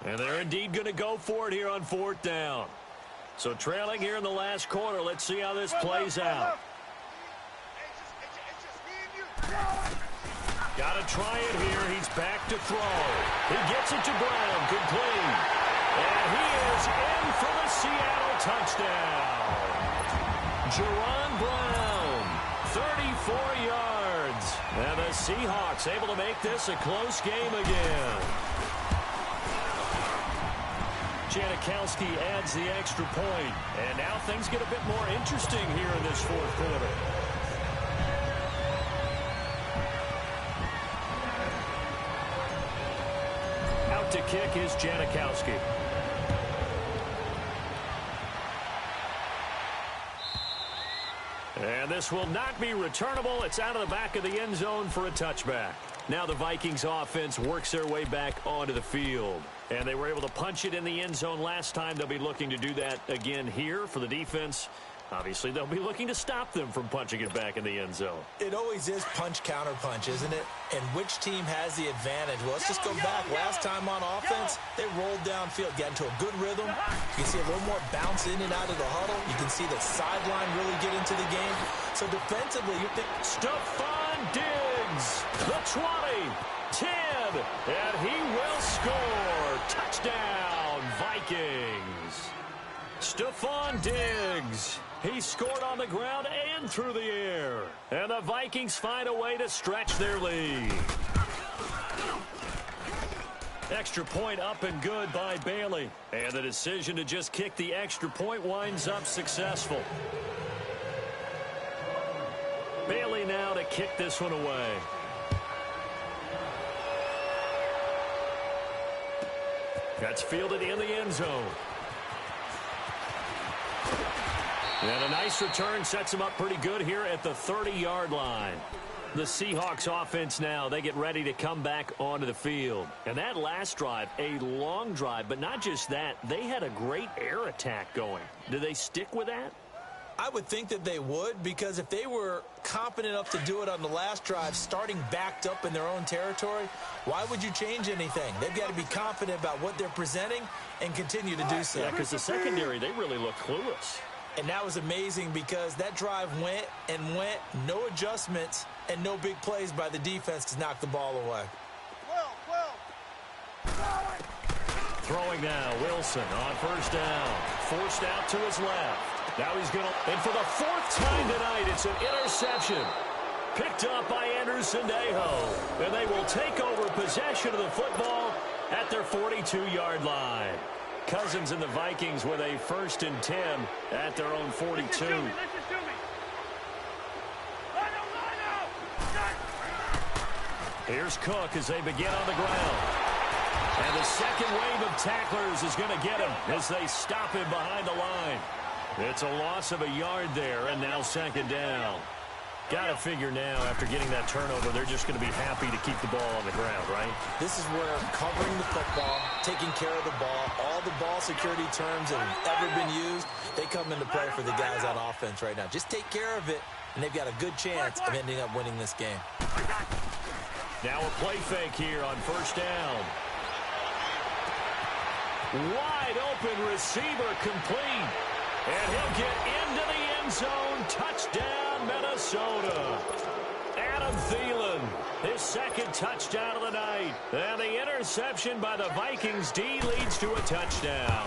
And they're indeed going to go for it here on 4th down. So trailing here in the last quarter. Let's see how this plays out. Got to try it here. He's back to throw. He gets it to Brown. Complete. And he is in for the Seattle touchdown. Jerron Brown, 34 yards. yards. And the Seahawks able to make this a close game again. Janikowski adds the extra point. And now things get a bit more interesting here in this fourth quarter. Out to kick is Janikowski. And this will not be returnable. It's out of the back of the end zone for a touchback. Now the Vikings offense works their way back onto the field. And they were able to punch it in the end zone last time. They'll be looking to do that again here for the defense. Obviously, they'll be looking to stop them from punching it back in the end zone. It always is punch-counter-punch, isn't it? And which team has the advantage? Well, let's just go back. Last time on offense, they rolled downfield, got into a good rhythm. You can see a little more bounce in and out of the huddle. You can see the sideline really get into the game. So defensively, you think Stephon Diggs, the 20, 10, and he will score. Touchdown, Vikings. Stephon Diggs. He scored on the ground and through the air. And the Vikings find a way to stretch their lead. Extra point up and good by Bailey. And the decision to just kick the extra point winds up successful. Bailey now to kick this one away. That's fielded in the end zone. And a nice return sets him up pretty good here at the 30-yard line. The Seahawks offense now, they get ready to come back onto the field. And that last drive, a long drive, but not just that, they had a great air attack going. Do they stick with that? I would think that they would, because if they were confident enough to do it on the last drive, starting backed up in their own territory, why would you change anything? They've got to be confident about what they're presenting and continue to do so. Yeah, because the secondary, they really look clueless. And that was amazing because that drive went and went, no adjustments, and no big plays by the defense to knock the ball away. Throwing now, Wilson on first down. Forced out to his left. Now he's going to, and for the fourth time tonight, it's an interception. Picked up by Anderson-Dejo. And they will take over possession of the football at their 42-yard line. Cousins and the Vikings with a 1st and 10 at their own 42. Here's Cook as they begin on the ground. And the second wave of tacklers is going to get him as they stop him behind the line. It's a loss of a yard there, and now 2nd down. Got to figure now, after getting that turnover, they're just going to be happy to keep the ball on the ground, right? This is where covering the football, taking care of the ball, all the ball security terms that have ever been used, they come into play for the guys on offense right now. Just take care of it, and they've got a good chance of ending up winning this game. Now a play fake here on 1st down. Wide open receiver complete. And he'll get into the end zone. Touchdown, Minnesota. Adam Thielen, his 2nd touchdown of the night. And the interception by the Vikings D leads to a touchdown.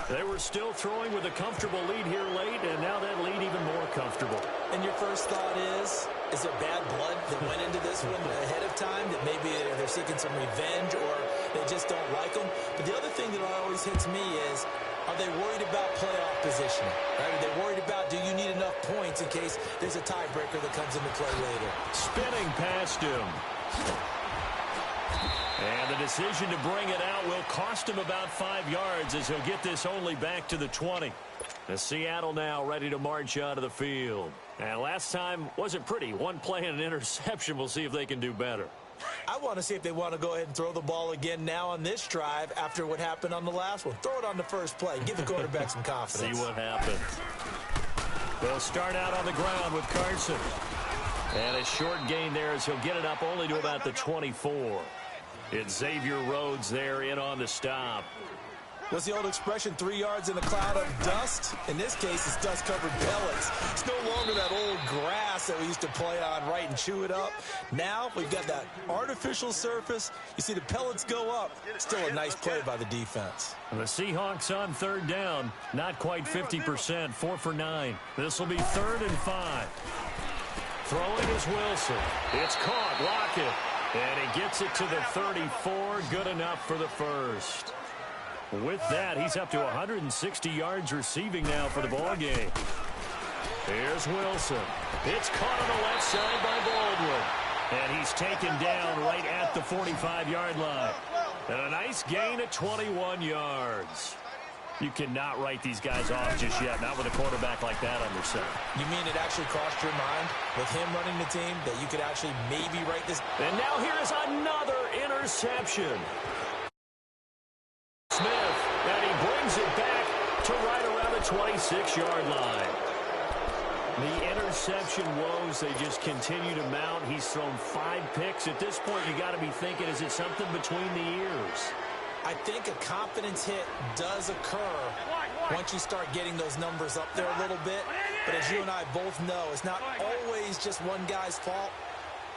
They were still throwing with a comfortable lead here late, and now that lead even more comfortable. And your first thought is there bad blood that went into this one ahead of time, that maybe they're seeking some revenge or they just don't like them? But the other thing that always hits me is, are they worried about playoff positioning? Right? Are they worried about, do you need enough points in case there's a tiebreaker that comes into play later? Spinning past him. And the decision to bring it out will cost him about 5 yards as he'll get this only back to the 20. The Seattle now ready to march out of the field. And last time wasn't pretty. One play and an interception. We'll see if they can do better. I want to see if they want to go ahead and throw the ball again now on this drive after what happened on the last one. Throw it on the first play. Give the quarterback some confidence. See what happens. They'll start out on the ground with Carson. And a short gain there as he'll get it up only to about the 24. It's Xavier Rhodes there in on the stop. What's the old expression, 3 yards in a cloud of dust? In this case, it's dust-covered pellets. It's no longer that old grass that we used to play on, right, and chew it up. Now we've got that artificial surface. You see the pellets go up. Still a nice play by the defense. And the Seahawks on 3rd down. Not quite 50%, 4 for 9. This will be 3rd and 5. Throwing is Wilson. It's caught. Lockett. And he gets it to the 34. Good enough for the first. With that, he's up to 160 yards receiving now for the ball game. Here's Wilson. It's caught on the left side by Baldwin. And he's taken down right at the 45-yard line. And a nice gain at 21 yards. You cannot write these guys off just yet, not with a quarterback like that under center. You mean it actually crossed your mind with him running the team that you could actually maybe write this? And now here's another interception. Smith, and he brings it back to right around the 26-yard line. The interception woes, they just continue to mount. He's thrown 5 picks. At this point, you got to be thinking, is it something between the ears? I think a confidence hit does occur once you start getting those numbers up there a little bit. But as you and I both know, it's not always just one guy's fault.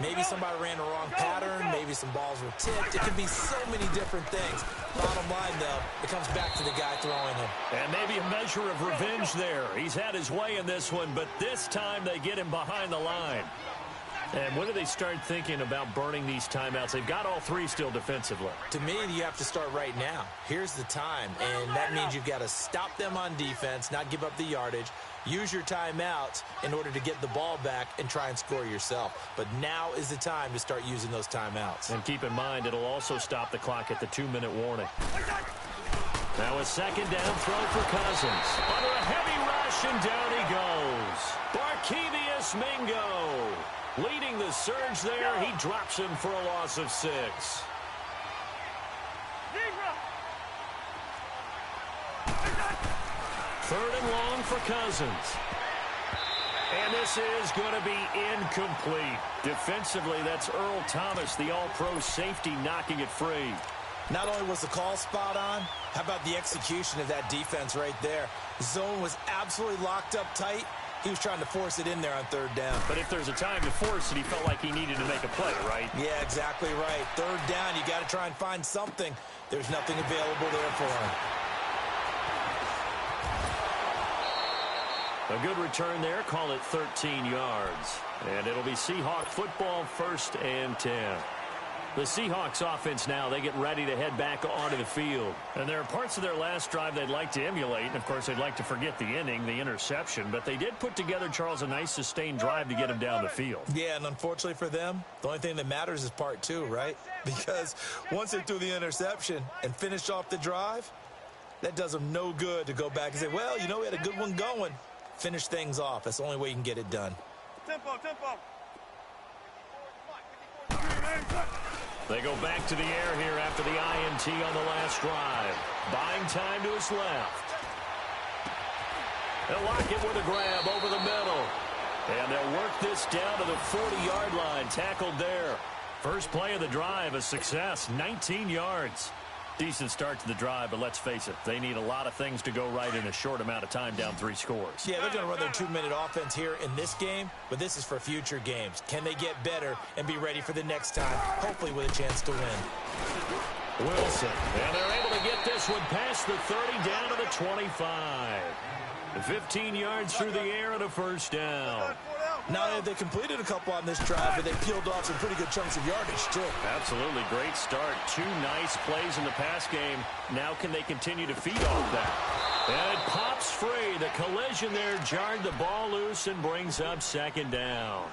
Maybe somebody ran the wrong pattern. Maybe some balls were tipped. It can be so many different things. Bottom line, though, it comes back to the guy throwing him. And maybe a measure of revenge there. He's had his way in this one, but this time they get him behind the line. And when do they start thinking about burning these timeouts? They've got all 3 still defensively. To me, you have to start right now. Here's the time, and that means you've got to stop them on defense, not give up the yardage, use your timeouts in order to get the ball back and try and score yourself. But now is the time to start using those timeouts. And keep in mind, it'll also stop the clock at the 2-minute warning. Now a second down throw for Cousins. Under a heavy rush, and down he goes. Barkevious Mingo. Leading the surge there, he drops him for a loss of 6. Third and long for Cousins. And this is going to be incomplete. Defensively, that's Earl Thomas, the all-pro safety, knocking it free. Not only was the call spot on, how about the execution of that defense right there? The zone was absolutely locked up tight. He was trying to force it in there on third down. But if there's a time to force it, he felt like he needed to make a play, right? Yeah, exactly right. Third down, you got to try and find something. There's nothing available there for him. A good return there. Call it 13 yards. And it'll be Seahawk football, 1st and 10. The Seahawks offense now, they get ready to head back onto the field. And there are parts of their last drive they'd like to emulate. And, of course, they'd like to forget the inning, the interception. But they did put together, Charles, a nice sustained drive to get him down the field. Yeah, and unfortunately for them, the only thing that matters is part 2, right? Because once they threw the interception and finished off the drive, that does them no good to go back and say, well, you know, we had a good one going. Finish things off. That's the only way you can get it done. Tempo. They go back to the air here after the INT on the last drive. Buying time to his left. They'll lock it with a grab over the middle. And they'll work this down to the 40-yard line. Tackled there. First play of the drive, a success. 19 yards. Decent start to the drive, but let's face it, they need a lot of things to go right in a short amount of time, down 3 scores. Yeah, they're going to run their 2-minute offense here in this game, but this is for future games. Can they get better and be ready for the next time, hopefully with a chance to win? Wilson, and they're able to get this one past the 30 down to the 25. 15 yards through the air and a first down. Not only have they completed a couple on this drive, but they peeled off some pretty good chunks of yardage, too. Absolutely. Great start. 2 nice plays in the pass game. Now can they continue to feed off that? And it pops free. The collision there jarred the ball loose and brings up second down.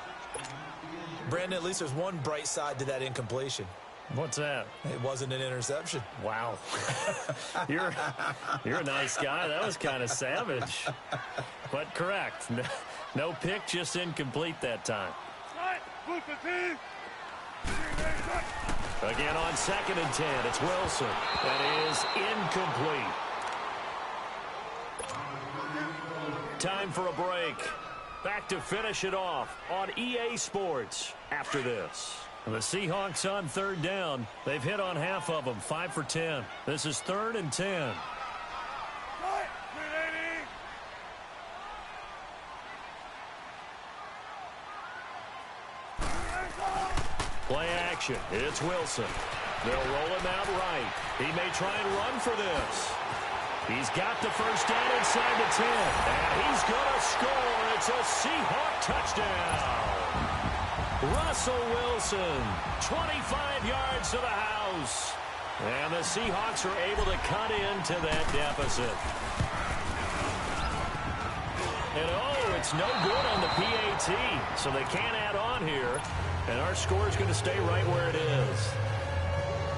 Brandon, at least there's one bright side to that incompletion. What's that? It wasn't an interception. Wow. You're a nice guy. That was kind of savage. But correct. No pick, just incomplete that time. Again on 2nd and 10, it's Wilson. That is incomplete. Time for a break. Back to finish it off on EA Sports after this. The Seahawks on 3rd down. They've hit on half of them, 5 for 10. This is 3rd and 10. Play action. It's Wilson. They'll roll him out right. He may try and run for this. He's got the first down inside the 10. And he's going to score. It's a Seahawk touchdown. Russell Wilson, 25 yards to the house. And the Seahawks are able to cut into that deficit. And, oh, it's no good on the PAT. So they can't add on here. And our score is going to stay right where it is.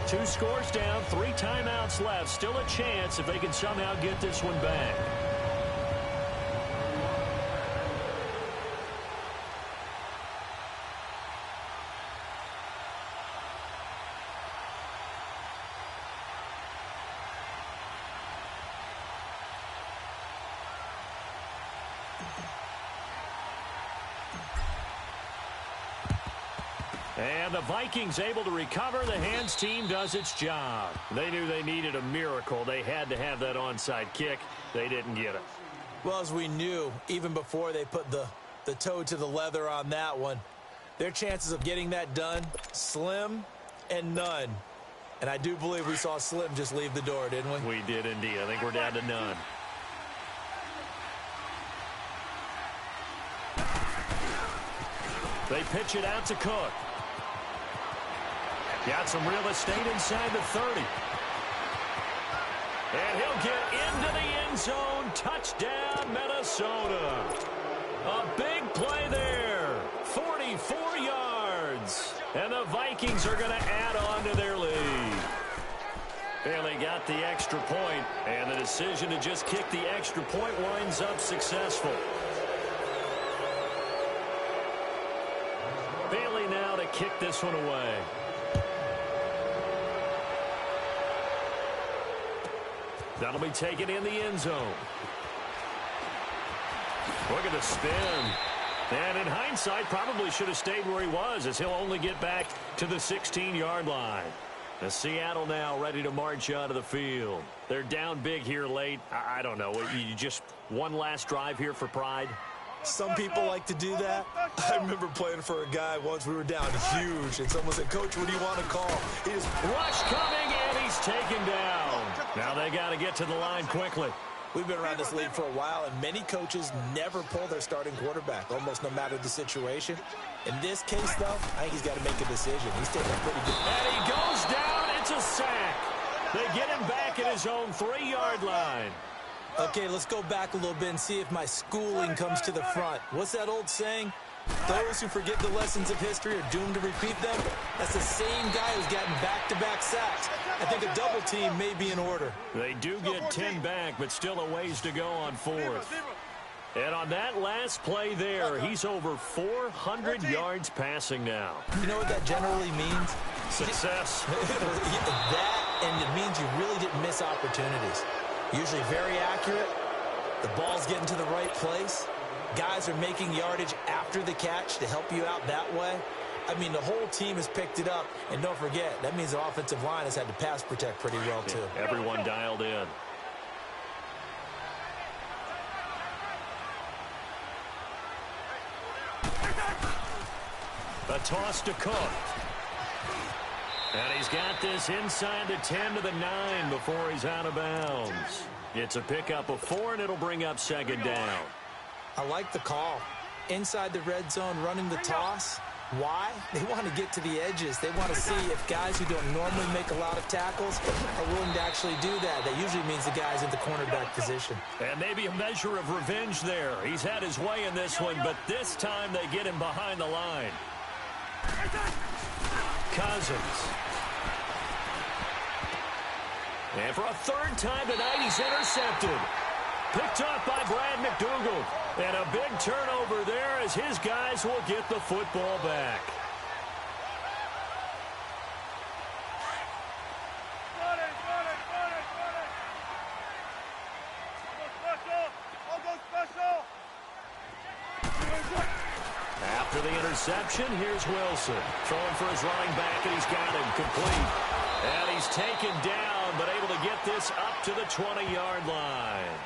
2 scores down, 3 timeouts left. Still a chance if they can somehow get this one back. And the Vikings able to recover. The hands team does its job. They knew they needed a miracle. They had to have that onside kick. They didn't get it. Well, as we knew, even before they put the toe to the leather on that one, their chances of getting that done, slim and none. And I do believe we saw Slim just leave the door, didn't we? We did indeed. I think we're down to none. They pitch it out to Cook. Got some real estate inside the 30. And he'll get into the end zone. Touchdown, Minnesota. A big play there. 44 yards. And the Vikings are going to add on to their lead. And they got the extra point. And the decision to just kick the extra point winds up successful. Bailey now to kick this one away. That'll be taken in the end zone. Look at the spin. And in hindsight, probably should have stayed where he was, as he'll only get back to the 16-yard line. The Seattle now ready to march out of the field. They're down big here late. I don't know. You just one last drive here for pride? Some people like to do that. I remember playing for a guy once. We were down huge, and someone said, "Coach, what do you want to call?" He just rush coming, and he's taken down. Now they got to get to the line quickly. We've been around this league for a while, and many coaches never pull their starting quarterback, almost no matter the situation. In this case, though, I think he's got to make a decision. He's taking a pretty good... And he goes down. It's a sack. They get him back at his own 3-yard line. Okay, let's go back a little bit and see if my schooling comes to the front. What's that old saying? Those who forget the lessons of history are doomed to repeat them. That's the same guy who's gotten back-to-back sacks. I think a double team may be in order. They do get 10 back, but still a ways to go on 4th. And on that last play there, he's over 400 yards passing now. You know what that generally means? Success. That, and it means you really didn't miss opportunities. Usually very accurate. The ball's getting to the right place. Guys are making yardage after the catch to help you out that way. I mean, the whole team has picked it up. And don't forget, that means the offensive line has had to pass protect pretty well, too. Yeah, everyone dialed in. A toss to Cook. And he's got this inside the 10 to the 9 before he's out of bounds. It's a pickup of 4, and it'll bring up 2nd down. I like the call. Inside the red zone, running the toss. Why? They want to get to the edges. They want to see if guys who don't normally make a lot of tackles are willing to actually do that. That usually means the guy's in the cornerback position. And maybe a measure of revenge there. He's had his way in this one, but this time they get him behind the line. Cousins. And for a 3rd time tonight, he's intercepted. Picked off by Brad McDougald. And a big turnover there as his guys will get the football back. After the interception, here's Wilson. Throwing for his running back, and he's got him complete. And he's taken down, but able to get this up to the 20-yard line.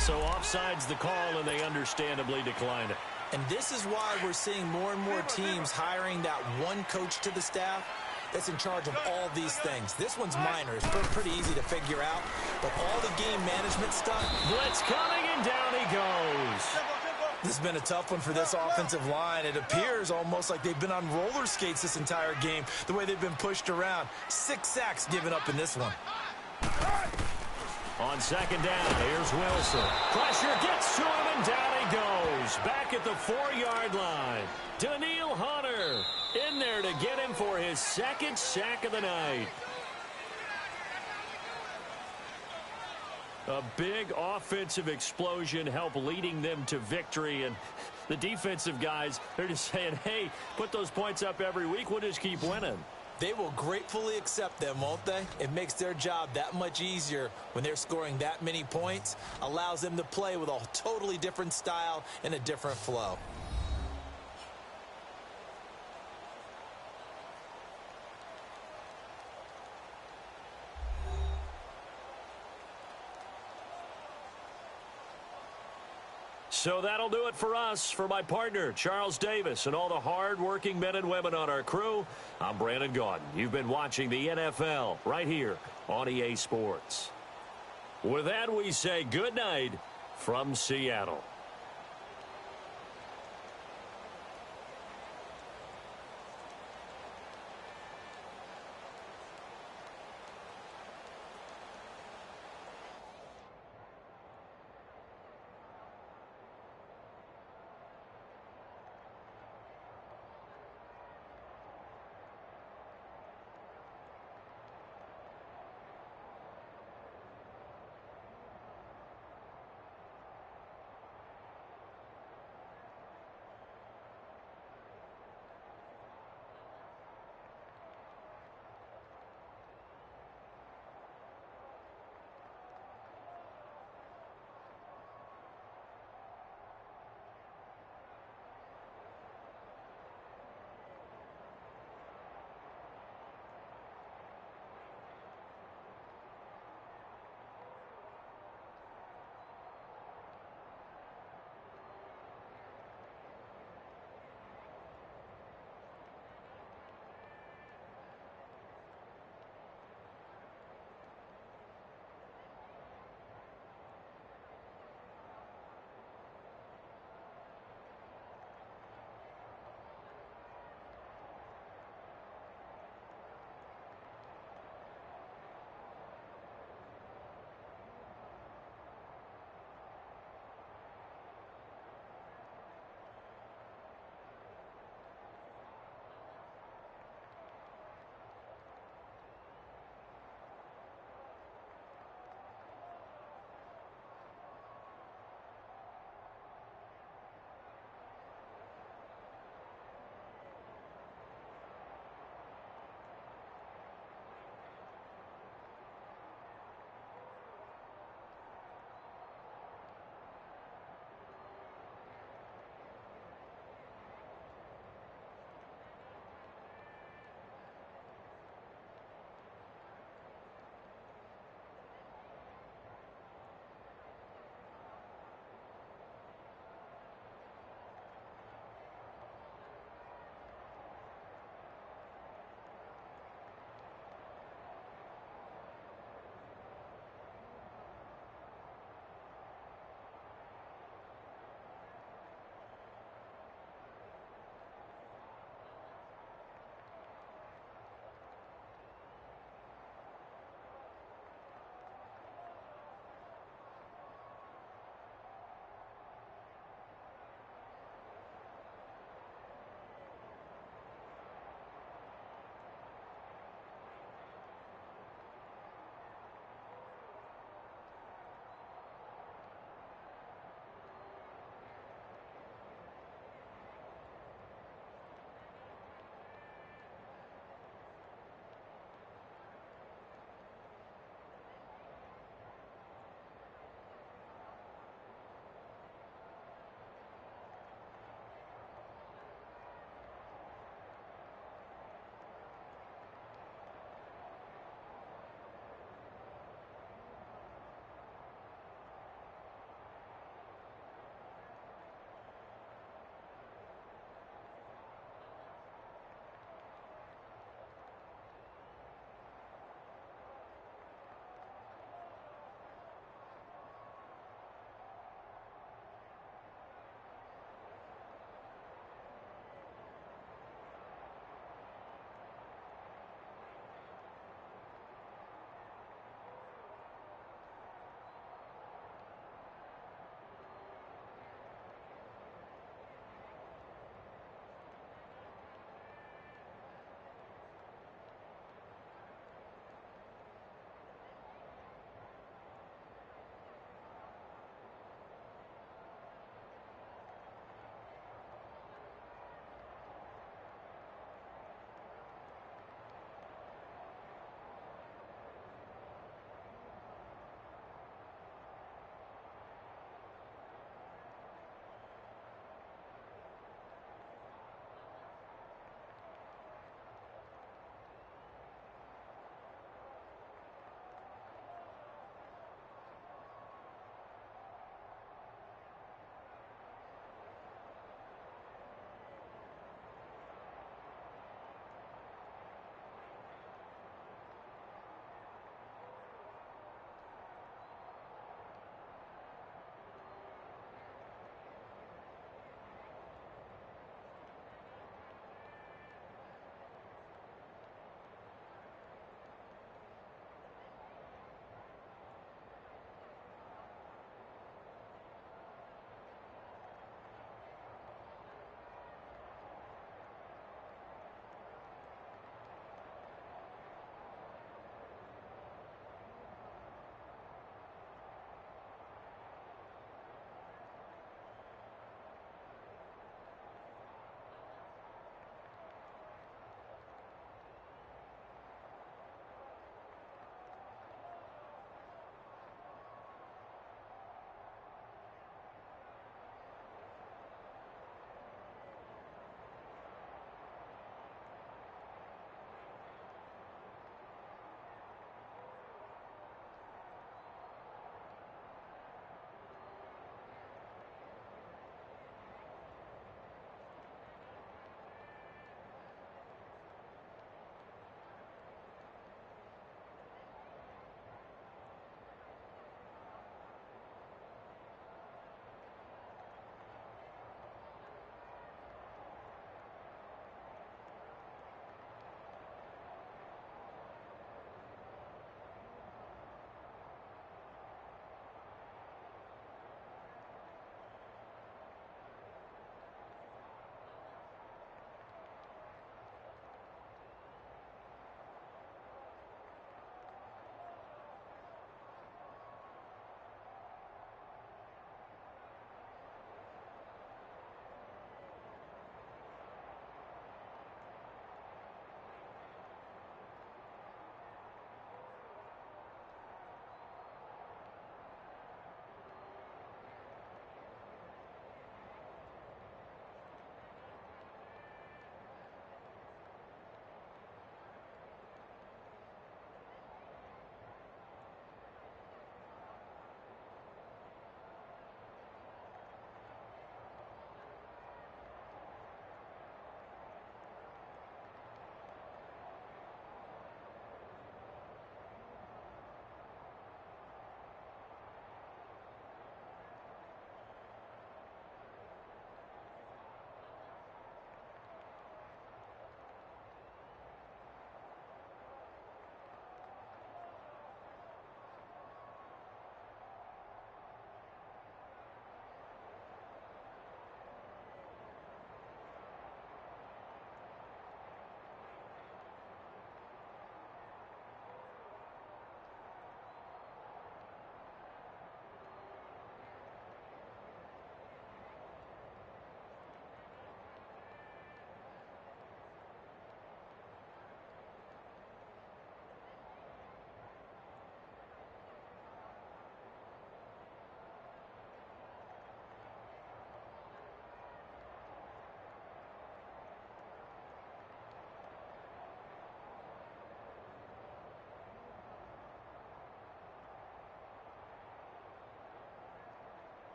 So offside's the call, and they understandably decline it. And this is why we're seeing more and more teams hiring that one coach to the staff that's in charge of all these things. This one's minor. It's pretty easy to figure out. but all the game management stuff. Blitz coming, and down he goes. This has been a tough one for this offensive line. It appears almost like they've been on roller skates this entire game, the way they've been pushed around. 6 sacks given up in this one. On second down, here's Wilson. Pressure gets to him, and down he goes. Back at the 4-yard line. Daniil Hunter in there to get him for his second sack of the night. A big offensive explosion helped leading them to victory. And the defensive guys, they're just saying, hey, put those points up every week. We'll just keep winning. They will gratefully accept them, won't they? It makes their job that much easier when they're scoring that many points. Allows them to play with a totally different style and a different flow. So that'll do it for us. For my partner, Charles Davis, and all the hard-working men and women on our crew, I'm Brandon Gaudin. You've been watching the NFL right here on EA Sports. With that, we say good night from Seattle.